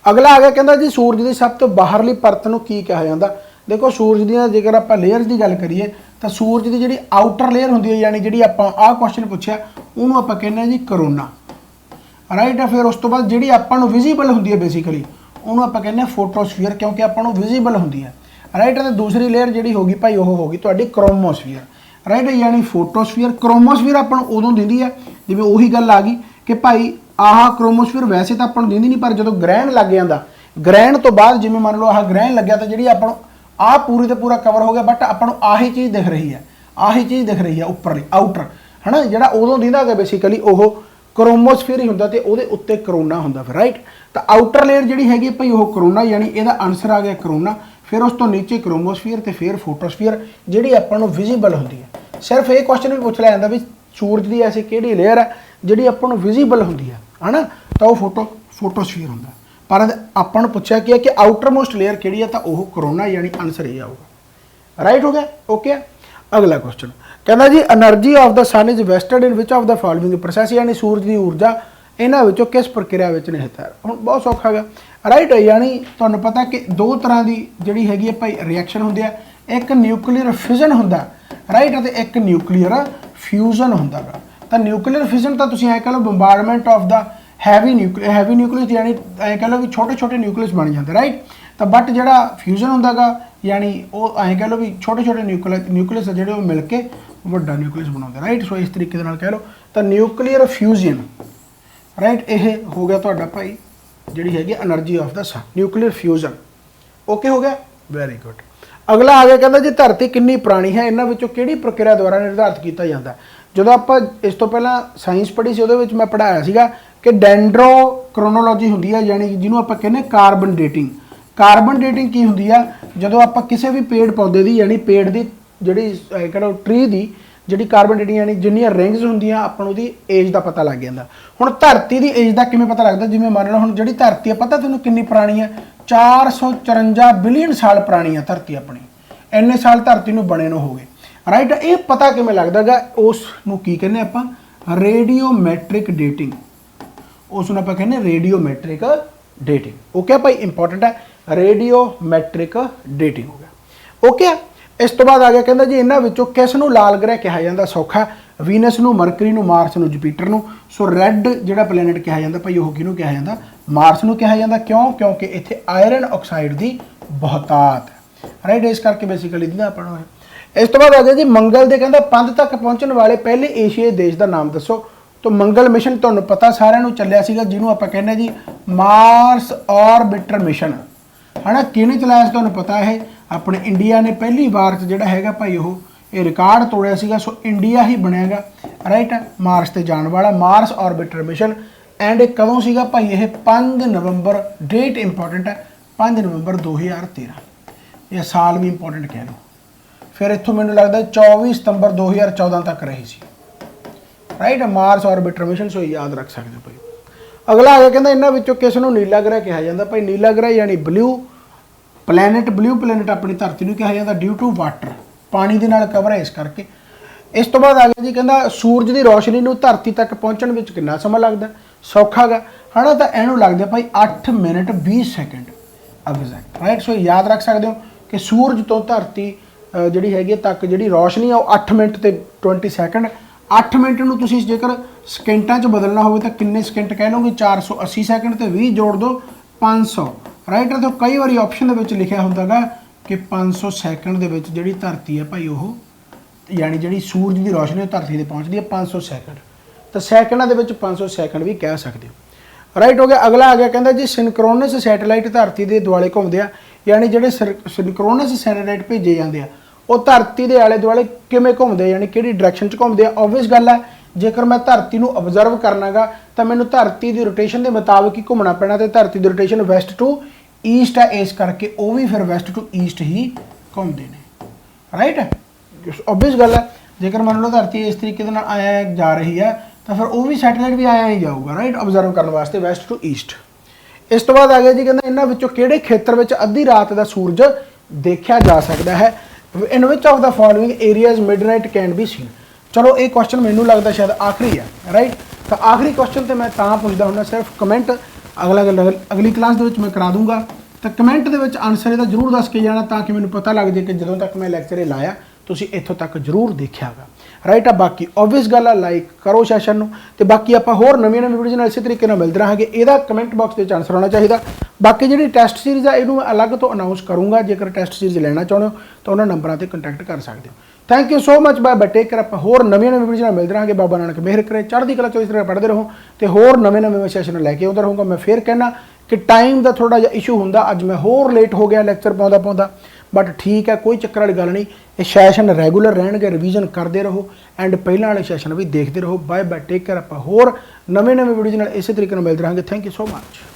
ਅਗਲਾ ਆ ਗਿਆ ਕਹਿੰਦਾ ਜੀ ਸੂਰਜ ਦੀ ਸਭ ਤੋਂ ਬਾਹਰਲੀ ਪਰਤ ਨੂੰ ਕੀ ਕਿਹਾ ਜਾਂਦਾ? देखो सूरज ਦੀਆਂ ਜੇਕਰ ਆਪਾਂ ਲੇਅਰਸ ਦੀ ਗੱਲ ਕਰੀਏ ਤਾਂ ਸੂਰਜ ਦੀ ਜਿਹੜੀ ਆਊਟਰ ਲੇਅਰ ਹੁੰਦੀ ਹੈ ਯਾਨੀ ਜਿਹੜੀ ਆਪਾਂ ਆਹ ਕੁਐਸਚਨ ਪੁੱਛਿਆ ਉਹਨੂੰ ਆਪਾਂ ਕਹਿੰਦੇ ਆ ਜੀ ਕਰੋਨਾ ਰਾਈਟ ਹੈ। ਫਿਰ ਉਸ ਤੋਂ ਬਾਅਦ ਜਿਹੜੀ ਆਪਾਂ ਨੂੰ ਵਿਜ਼ੀਬਲ ਹੁੰਦੀ ਹੈ ਬੇਸਿਕਲੀ ਉਹਨੂੰ ਆਪਾਂ ਕਹਿੰਦੇ ਆ ਫੋਟੋਸਫੀਅਰ ਕਿਉਂਕਿ ਆਪਾਂ ਨੂੰ ਵਿਜ਼ੀਬਲ ਹੁੰਦੀ ਹੈ ਰਾਈਟ। ਤੇ ਦੂਸਰੀ ਲੇਅਰ ਜਿਹੜੀ ਹੋਗੀ ਭਾਈ ਉਹ ਹੋਗੀ ਤੁਹਾਡੀ ਕ੍ਰੋਮੋਸਫੀਅਰ ਰਾਈਟ ਯਾਨੀ ਫੋਟੋਸਫੀਅਰ। ਕ੍ਰੋਮੋਸਫੀਅਰ ਆਪਾਂ ਨੂੰ ਉਦੋਂ ਦਿੰਦੀ ਹੈ ਜਿਵੇਂ ਉਹੀ ਗੱਲ ਆ ਗਈ ਕਿ ਭਾਈ ਆਹ ਕ੍ਰੋਮੋਸਫੀਅਰ ਵੈਸੇ ਤਾਂ ਆਪਾਂ ਨੂੰ ਦਿੰਦੀ ਨਹੀਂ ਪਰ ਜਦੋਂ ਗ੍ਰਹਿਣ ਲੱਗ ਜਾਂਦਾ ਗ੍ਰਹਿਣ ਤੋਂ ਬਾਅਦ ਜਿਵੇਂ ਮੰਨ ਲਓ ਆਹ ਗ੍ਰਹਿਣ ਲੱਗਿਆ ਤਾਂ ਜਿਹੜੀ ਆਪਾਂ ਨੂੰ ਆਹ ਪੂਰੀ ਤੇ ਪੂਰਾ ਕਵਰ ਹੋ ਗਿਆ ਬਟ ਆਪਾਂ ਨੂੰ ਆਹੀ ਚੀਜ਼ ਦਿਖ ਰਹੀ ਹੈ ਆਹੀ ਚੀਜ਼ ਦਿਖ ਰਹੀ ਹੈ ਉੱਪਰਲੀ ਆਊਟਰ ਹੈ ਨਾ ਜਿਹੜਾ ਉਦੋਂ ਦਿੰਦਾ ਹੈਗਾ ਬੇਸਿਕਲੀ ਉਹ ਕ੍ਰੋਮੋਸਫੀਅਰ ਹੀ ਹੁੰਦਾ ਤੇ ਉਹਦੇ ਉੱਤੇ ਕਰੋਨਾ ਹੁੰਦਾ ਫਿਰ ਰਾਈਟ। ਤਾਂ ਆਊਟਰ ਲੇਅਰ ਜਿਹੜੀ ਹੈਗੀ ਭਾਈ ਉਹ ਕਰੋਨਾ ਯਾਨੀ ਇਹਦਾ ਆਨਸਰ ਆ ਗਿਆ ਕਰੋਨਾ। ਫਿਰ ਉਸ ਤੋਂ ਨੀਚੇ ਕ੍ਰੋਮੋਸਫੀਅਰ ਤੇ ਫਿਰ ਫੋਟੋਸਫੀਅਰ ਜਿਹੜੀ ਆਪਾਂ ਨੂੰ ਵਿਜ਼ੀਬਲ ਹੁੰਦੀ ਹੈ। ਸਿਰਫ ਇਹ ਕੁਐਸਚਨ ਵੀ ਪੁੱਛ ਲਿਆ ਜਾਂਦਾ ਵੀ ਸੂਰਜ ਦੀ ਐਸੀ ਕਿਹੜੀ ਲੇਅਰ ਹੈ ਜਿਹੜੀ ਆਪਾਂ ਨੂੰ ਵਿਜ਼ੀਬਲ ਹੁੰਦੀ ਹੈ ਹਨਾ ਤਾਂ ਉਹ ਫੋਟੋਸਫੀਅਰ ਹੁੰਦਾ। ਪਰ ਆਪਾਂ ਨੂੰ ਪੁੱਛਿਆ ਕੀ ਹੈ ਕਿ ਆਊਟਰ ਮੋਸਟ ਲੇਅਰ ਕਿਹੜੀ ਹੈ ਤਾਂ ਉਹ ਕਰੋਨਾ ਯਾਨੀ ਆਨਸਰ ਇਹ ਆਊਗਾ ਰਾਈਟ ਹੋ ਗਿਆ ਓਕੇ। ਅਗਲਾ ਕੁਐਸਚਨ ਕਹਿੰਦਾ ਜੀ energy of the sun is wasted in which of the following process ਯਾਨੀ ਸੂਰਜ ਦੀ ਊਰਜਾ ਇਹਨਾਂ ਵਿੱਚੋਂ ਕਿਸ ਪ੍ਰਕਿਰਿਆ ਵਿੱਚ ਨਿਹਿਤ ਹੈ। ਹੁਣ ਬਹੁਤ ਸੌਖਾ ਹੈਗਾ ਰਾਈਟ ਯਾਨੀ ਤੁਹਾਨੂੰ ਪਤਾ ਕਿ ਦੋ ਤਰ੍ਹਾਂ ਦੀ ਜਿਹੜੀ ਹੈਗੀ ਹੈ ਭਾਈ ਰਿਐਕਸ਼ਨ ਹੁੰਦੀ ਹੈ ਇੱਕ ਨਿਊਕਲੀਅਰ ਫਿਜ਼ਨ ਹੁੰਦਾ ਰਾਈਟ ਅਤੇ ਇੱਕ ਨਿਊਕਲੀਅਰ ਫਿਊਜ਼ਨ ਹੁੰਦਾ ਗਾ। ਤਾਂ ਨਿਊਕਲੀਅਰ ਫਿਜ਼ਨ ਤਾਂ ਤੁਸੀਂ ਐਂ ਕਹ ਲਓ ਬੰਬਾਰਡਮੈਂਟ ਆਫ ਦਾ ਹੈਵੀ ਨਿਊਕਲੀਅਸ ਯਾਨੀ ਐਂ ਕਹ ਲਓ ਵੀ ਛੋਟੇ ਛੋਟੇ ਨਿਊਕਲੀਅਸ ਬਣ ਜਾਂਦੇ ਰਾਈਟ। ਤਾਂ ਬਟ ਜਿਹੜਾ ਫਿਊਜ਼ਨ ਹੁੰਦਾ ਗਾ ਯਾਨੀ ਉਹ ਐਂ ਕਹ ਲਓ ਵੀ ਛੋਟੇ ਛੋਟੇ ਨਿਊਕਲੀਅਸ ਜਿਹੜੇ ਉਹ ਮਿਲ ਕੇ ਵੱਡਾ ਨਿਊਕਲੀਅਸ ਬਣਾਉਂਦੇ ਰਾਈਟ। ਸੋ ਇਸ ਤਰੀਕੇ ਦੇ ਨਾਲ ਕਹਿ ਲਓ ਤਾਂ ਨਿਊਕਲੀਅਰ ਫਿਊਜ਼ਨ ਰਾਈਟ ਇਹ ਹੋ ਗਿਆ ਤੁਹਾਡਾ ਭਾਈ ਜਿਹੜੀ ਹੈਗੀ energy of the sun nuclear fusion okay ਹੋ ਗਿਆ ਵੈਰੀ ਗੁੱਡ। ਅਗਲਾ ਆ ਗਿਆ ਕਹਿੰਦਾ ਜੀ ਧਰਤੀ ਕਿੰਨੀ ਪੁਰਾਣੀ ਹੈ ਇਹਨਾਂ ਵਿੱਚੋਂ ਕਿਹੜੀ ਪ੍ਰਕਿਰਿਆ ਦੁਆਰਾ ਨਿਰਧਾਰਿਤ ਕੀਤਾ ਜਾਂਦਾ। ਜਦੋਂ ਆਪਾਂ ਇਸ ਤੋਂ ਪਹਿਲਾਂ ਸਾਇੰਸ ਪੜ੍ਹੀ ਸੀ ਉਹਦੇ ਵਿੱਚ ਮੈਂ ਪੜ੍ਹਾਇਆ ਸੀਗਾ ਕਿ ਡੈਂਡਰੋ ਕ੍ਰੋਨੋਲੋਜੀ ਹੁੰਦੀ ਹੈ ਯਾਨੀ ਜਿਹਨੂੰ ਆਪਾਂ ਕਹਿੰਦੇ ਕਾਰਬਨ ਡੇਟਿੰਗ। ਕਾਰਬਨ ਡੇਟਿੰਗ ਕੀ ਹੁੰਦੀ ਆ ਜਦੋਂ ਆਪਾਂ ਕਿਸੇ ਵੀ ਪੇੜ ਪੌਦੇ ਦੀ ਯਾਨੀ ਪੇੜ ਦੀ ਜਿਹੜੀ ਕਹਿੰਦਾ ਟਰੀ ਦੀ ਜਿਹੜੀ ਕਾਰਬਨ ਡੇਟਿੰਗ ਯਾਨੀ ਜਿੰਨੀਆਂ ਰਿੰਗਸ ਹੁੰਦੀਆਂ ਆਪਾਂ ਨੂੰ ਉਹਦੀ ਏਜ ਦਾ ਪਤਾ ਲੱਗ ਜਾਂਦਾ। ਹੁਣ ਧਰਤੀ ਦੀ ਏਜ ਦਾ ਕਿਵੇਂ ਪਤਾ ਲੱਗਦਾ ਜਿਵੇਂ ਮੰਨ ਲਓ ਹੁਣ ਜਿਹੜੀ ਧਰਤੀ ਆ ਪਤਾ ਤੁਹਾਨੂੰ ਕਿੰਨੀ ਪੁਰਾਣੀ ਹੈ 454 ਬਿਲੀਅਨ ਸਾਲ ਪੁਰਾਣੀ ਆ ਧਰਤੀ ਆਪਣੀ ਇੰਨੇ ਸਾਲ ਧਰਤੀ ਨੂੰ ਬਣੇ ਨੂੰ ਹੋ ਗਏ ਰਾਈਟ। ਇਹ ਪਤਾ ਕਿਵੇਂ ਲੱਗਦਾ ਗਾ ਉਸ ਨੂੰ ਕੀ ਕਹਿੰਦੇ ਆਪਾਂ ਰੇਡੀਓਮੈਟ੍ਰਿਕ ਡੇਟਿੰਗ ਉਸ ਨੂੰ ਆਪਾਂ ਕਹਿੰਦੇ ਰੇਡੀਓਮੈਟ੍ਰਿਕ ਡੇਟਿੰਗ ਓਕੇ ਭਾਈ ਇੰਪੋਰਟੈਂਟ ਹੈ ਰੇਡੀਓਮੈਟ੍ਰਿਕ ਡੇਟਿੰਗ ਹੋ ਗਿਆ ਓਕੇ। ਇਸ ਤੋਂ ਬਾਅਦ ਆ ਗਿਆ ਕਹਿੰਦਾ ਜੀ ਇਹਨਾਂ ਵਿੱਚੋਂ ਕਿਸ ਨੂੰ ਲਾਲ ਗ੍ਰਹਿ ਕਿਹਾ ਜਾਂਦਾ ਸੌਖਾ ਵੀਨਸ ਨੂੰ ਮਰਕਰੀ ਨੂੰ ਮਾਰਸ ਨੂੰ ਜੁਪੀਟਰ ਨੂੰ। ਸੋ ਰੈੱਡ ਜਿਹੜਾ ਪਲੈਨਟ ਕਿਹਾ ਜਾਂਦਾ ਭਾਈ ਉਹ ਕਿਹਨੂੰ ਕਿਹਾ ਜਾਂਦਾ ਮਾਰਸ ਨੂੰ ਕਿਹਾ ਜਾਂਦਾ ਕਿਉਂ ਕਿਉਂਕਿ ਇੱਥੇ ਆਇਰਨ ਆਕਸਾਈਡ ਦੀ ਬਹੁਤਾਤ ਹੈ ਰਾਈਟ ਇਸ ਕਰਕੇ ਬੇਸਿਕਲੀ ਦਿੰਦਾ ਆਪਾਂ ਨੂੰ। ਇਸ ਤੋਂ ਬਾਅਦ ਆ ਗਿਆ ਜੀ ਮੰਗਲ ਦੇ ਕਹਿੰਦਾ ਪੰਧ ਤੱਕ ਪਹੁੰਚਣ ਵਾਲੇ ਪਹਿਲੇ ਏਸ਼ੀਆਈ ਦੇਸ਼ ਦਾ ਨਾਮ ਦੱਸੋ। ਤਾਂ ਮੰਗਲ ਮਿਸ਼ਨ ਤੁਹਾਨੂੰ ਪਤਾ ਸਾਰਿਆਂ ਨੂੰ ਚੱਲਿਆ ਸੀਗਾ ਜਿਹਨੂੰ ਆਪਾਂ ਕਹਿੰਦੇ ਜੀ ਮਾਰਸ ਆਰਬਿਟਰ ਮਿਸ਼ਨ ਹੈ ਨਾ। ਕਿਹਨੇ ਚਲਾਇਆ ਸੀ ਤੁਹਾਨੂੰ ਪਤਾ ਹੈ ਆਪਣੇ ਇੰਡੀਆ ਨੇ ਪਹਿਲੀ ਵਾਰ 'ਚ ਜਿਹੜਾ ਹੈਗਾ ਭਾਈ ਉਹ ਇਹ ਰਿਕਾਰਡ ਤੋੜਿਆ ਸੀਗਾ। ਸੋ ਇੰਡੀਆ ਹੀ ਬਣਿਆਗਾ ਰਾਈਟ ਮਾਰਸ ਤੇ ਜਾਣ ਵਾਲਾ ਮਾਰਸ ਆਰਬਿਟਰ ਮਿਸ਼ਨ। ਐਂਡ ਇਹ ਕਦੋਂ ਸੀਗਾ ਭਾਈ ਇਹ 5 ਨਵੰਬਰ ਡੇਟ ਇੰਪੋਰਟੈਂਟ ਹੈ 5 ਨਵੰਬਰ 2013 ਇਹ ਸਾਲ ਵੀ ਇੰਪੋਰਟੈਂਟ ਕਹਿ ਲਓ। ਫਿਰ ਇੱਥੋਂ ਮੈਨੂੰ ਲੱਗਦਾ 24 ਸਤੰਬਰ 2014 ਤੱਕ ਰਹੀ ਸੀ ਰਾਈਟ ਮਾਰਸ ਆਰਬਿਟਰ ਮਿਸ਼ਨ। ਸੋ ਯਾਦ ਰੱਖ ਸਕਦੇ ਭਾਈ। ਅਗਲਾ ਆ ਗਿਆ ਕਹਿੰਦਾ ਇਹਨਾਂ ਵਿੱਚੋਂ ਕਿਸ ਨੂੰ ਨੀਲਾ ਗ੍ਰਹਿ ਕਿਹਾ ਜਾਂਦਾ ਭਾਈ ਨੀਲਾ ਗ੍ਰਹਿ ਯਾਨੀ ਬਲੂ ਪਲੈਨਟ ਆਪਣੀ ਧਰਤੀ ਨੂੰ ਕਿਹਾ ਜਾਂਦਾ ਡਿਊ ਟੂ ਵਾਟਰ ਪਾਣੀ ਦੇ ਨਾਲ ਕਵਰ ਹੈ ਇਸ ਕਰਕੇ। ਇਸ ਤੋਂ ਬਾਅਦ ਆ ਗਿਆ ਜੀ ਕਹਿੰਦਾ ਸੂਰਜ ਦੀ ਰੋਸ਼ਨੀ ਨੂੰ ਧਰਤੀ ਤੱਕ ਪਹੁੰਚਣ ਵਿੱਚ ਕਿੰਨਾ ਸਮਾਂ ਲੱਗਦਾ ਸੌਖਾ ਗਾ ਹੈ ਨਾ। ਤਾਂ ਇਹਨੂੰ ਲੱਗਦਾ ਭਾਈ 8 ਮਿੰਟ 20 ਸੈਕਿੰਡ ਐਗਜ਼ੈਕਟ ਰਾਈਟ। ਸੋ ਯਾਦ ਰੱਖ ਸਕਦੇ ਹੋ ਕਿ ਸੂਰਜ ਤੋਂ ਧਰਤੀ ਜਿਹੜੀ ਹੈਗੀ ਤੱਕ ਜਿਹੜੀ ਰੋਸ਼ਨੀ ਆ ਉਹ 8 ਮਿੰਟ ਤੇ 20 ਸੈਕਿੰਡ। 8 ਮਿੰਟ ਨੂੰ ਤੁਸੀਂ ਜੇਕਰ ਸਕਿੰਟਾਂ 'ਚ ਬਦਲਣਾ ਹੋਵੇ ਤਾਂ ਕਿੰਨੇ ਸਕਿੰਟ ਕਹਿ ਲਓਗੇ 480 ਸੈਕਿੰਡ ਤੇ 20 ਜੋੜ ਦਿਓ 500 ਰਾਈਟ। ਤਾਂ ਕਈ ਵਾਰੀ ਆਪਸ਼ਨ ਦੇ ਵਿੱਚ ਲਿਖਿਆ ਹੁੰਦਾਗਾ ਕਿ 500 ਸੈਕਿੰਡ ਦੇ ਵਿੱਚ ਜਿਹੜੀ ਧਰਤੀ ਹੈ ਭਾਈ ਉਹ ਯਾਨੀ ਜਿਹੜੀ ਸੂਰਜ ਦੀ ਰੋਸ਼ਨੀ ਉਹ ਧਰਤੀ 'ਤੇ ਪਹੁੰਚਦੀ ਹੈ 500 ਸੈਕਿੰਡ। ਤਾਂ ਸੈਕਿੰਡਾਂ ਦੇ ਵਿੱਚ 500 ਸੈਕਿੰਡ ਵੀ ਕਹਿ ਸਕਦੇ ਹੋ ਰਾਈਟ ਹੋ ਗਿਆ। ਅਗਲਾ ਆ ਗਿਆ ਕਹਿੰਦਾ ਜੀ ਸਿੰਕਰੋਨਸ ਸੈਟੇਲਾਈਟ ਧਰਤੀ ਦੇ ਦੁਆਲੇ ਘੁੰਮਦੇ ਆ ਯਾਨੀ ਜਿਹੜੇ ਸਿੰਕਰੋਨਸ ਸੈਟੇਲਾਈਟ ਭੇਜੇ ਜਾਂਦੇ ਆ ਉਹ ਧਰਤੀ ਦੇ ਆਲੇ ਦੁਆਲੇ ਕਿਵੇਂ ਘੁੰਮਦੇ ਆ ਯਾਨੀ ਕਿਹੜੀ ਡਾਇਰੈਕਸ਼ਨ 'ਚ ਘੁੰਮਦੇ ਆ। ਓਬਵੀਅਸ ਗੱਲ ਹੈ ਜੇਕਰ ਮੈਂ ਧਰਤੀ ਨੂੰ ਅਬਜ਼ਰਵ ਕਰਨਾਗਾ ਤਾਂ ਮੈਨੂੰ ਧਰਤੀ ਦੀ ਰੋਟੇਸ਼ਨ ਦੇ ਮੁਤਾਬਕ ਹੀ ਘੁੰਮਣਾ ਪੈਣਾ ਤੇ ਧਰਤੀ ਦੀ ਰੋਟੇਸ਼ਨ ਵੈਸਟ ਟੂ ਈਸਟ ਹੈ ਇਸ ਕਰਕੇ ਉਹ ਵੀ ਫਿਰ ਵੈਸਟ ਟੂ ਈਸਟ ਹੀ ਘੁੰਮਦੇ ਨੇ ਰਾਈਟ। ਓਬਵੀਅਸ ਗੱਲ ਹੈ ਜੇਕਰ ਮੰਨ ਲਓ ਧਰਤੀ ਇਸ ਤਰੀਕੇ ਦੇ ਨਾਲ ਆਇਆ ਜਾ ਰਹੀ ਹੈ ਤਾਂ ਫਿਰ ਉਹ ਵੀ ਸੈਟੇਲਾਈਟ ਵੀ ਆਇਆ ਹੀ ਜਾਊਗਾ ਰਾਈਟ ਅਬਜ਼ਰਵ ਕਰਨ ਵਾਸਤੇ ਵੈਸਟ ਟੂ ਈਸਟ। ਇਸ ਤੋਂ ਬਾਅਦ ਆ ਗਿਆ ਜੀ ਕਹਿੰਦਾ ਇਹਨਾਂ ਵਿੱਚੋਂ ਕਿਹੜੇ ਖੇਤਰ ਵਿੱਚ ਅੱਧੀ ਰਾਤ ਦਾ ਸੂਰਜ ਦੇਖਿਆ ਜਾ ਸਕਦਾ ਹੈ in which of the following areas midnight can be seen. ਚਲੋ ਇਹ ਕੁਐਸਚਨ ਮੈਨੂੰ ਲੱਗਦਾ ਸ਼ਾਇਦ ਆਖਰੀ ਹੈ ਰਾਈਟ। ਤਾਂ ਆਖਰੀ ਕੁਐਸਚਨ ਤੇ ਮੈਂ ਤਾਂ ਪੁੱਛਦਾ ਹੁੰਦਾ ਸਿਰਫ ਕਮੈਂਟ ਅਗਲੀ ਕਲਾਸ ਦੇ ਵਿੱਚ ਮੈਂ ਕਰਾ ਦੂੰਗਾ। ਤਾਂ ਕਮੈਂਟ ਦੇ ਵਿੱਚ ਆਨਸਰ ਇਹਦਾ ਜ਼ਰੂਰ ਦੱਸ ਕੇ ਜਾਣਾ ਤਾਂ ਕਿ ਮੈਨੂੰ ਪਤਾ ਲੱਗ ਜੇ ਕਿ ਜਦੋਂ ਤੱਕ ਮੈਂ ਲੈਕਚਰ ਇਹ ਲਾਇਆ ਤੁਸੀਂ ਇੱਥੋਂ ਤੱਕ ਜ਼ਰੂਰ ਦੇਖਿਆਗਾ ਰਾਈਟ ਆ। ਬਾਕੀ ਓਬਵੀਅਸ ਗੱਲ ਆ, ਲਾਈਕ ਕਰੋ ਸੈਸ਼ਨ ਨੂੰ, ਤੇ ਬਾਕੀ ਆਪਾਂ ਹੋਰ ਨਵੀਆਂ ਵੀਡੀਓਜ਼ ਨਾਲ ਇਸੇ ਤਰੀਕੇ ਨਾਲ ਮਿਲਦੇ ਰਹਾਂਗੇ। ਇਹਦਾ ਕਮੈਂਟ ਬਾਕਸ ਦੇ ਵਿੱਚ ਆਨਸਰ ਹੋਣਾ ਚਾਹੀਦਾ। ਬਾਕੀ ਜਿਹੜੀ ਟੈਸਟ ਸੀਰੀਜ਼ ਆ ਇਹਨੂੰ ਮੈਂ ਅਲੱਗ ਤੋਂ ਅਨਾਉਂਸ ਕਰੂੰਗਾ, ਜੇਕਰ ਟੈਸਟ ਸੀਰੀਜ਼ ਲੈਣਾ ਚਾਹੁੰਦੇ ਹੋ ਤਾਂ ਉਹਨਾਂ ਨੰਬਰਾਂ ਤੇ ਕੰਟੈਕਟ ਕਰ ਸਕਦੇ ਹੋ। Thank you so much, bye bye, take care. ਆਪਾਂ ਹੋਰ ਨਵੀਆਂ ਵੀਡੀਓਜ਼ ਨਾਲ ਮਿਲਦੇ ਰਹਾਂਗੇ। ਬਾਬਾ ਨਾਨਕ ਮਿਹਰ ਕਰੇ, ਚੜ੍ਹਦੀ ਕਲਾ ਚੋਂ ਇਸ ਤਰ੍ਹਾਂ ਪੜ੍ਹਦੇ ਰਹੋ ਤੇ ਹੋਰ ਨਵੇਂ ਸੈਸ਼ਨ ਲੈ ਕੇ ਆਉਂਦਾ ਰਹੂੰਗਾ। ਮੈਂ ਫੇਰ ਕਹਿਣਾ ਕਿ ਟਾਈਮ ਦਾ ਥੋੜਾ ਜਿਹਾ ਇਸ਼ੂ ਹੁੰਦਾ, ਅੱਜ ਮੈਂ ਹੋਰ ਲੇਟ ਹੋ ਗਿਆ ਲੈਕਚਰ ਪਾਉਂਦਾ, ਬਟ ਠੀਕ ਹੈ, ਕੋਈ ਚੱਕਰ ਵਾਲੀ ਗੱਲ ਨਹੀਂ। ਇਹ ਸੈਸ਼ਨ ਰੈਗੂਲਰ ਰਹਿਣਗੇ, ਰਿਵੀਜ਼ਨ ਕਰਦੇ ਰਹੋ ਐਂਡ ਪਹਿਲਾਂ ਵਾਲੇ ਸੈਸ਼ਨ ਵੀ ਦੇਖਦੇ ਰਹੋ। Bye bye, take care. ਆਪਾਂ ਹੋਰ ਨਵੇਂ ਵੀਡੀਓਜ਼ ਨਾਲ ਇਸੇ ਤਰੀਕੇ ਨਾਲ ਮਿਲਦੇ ਰਹਾਂਗੇ। Thank you so much.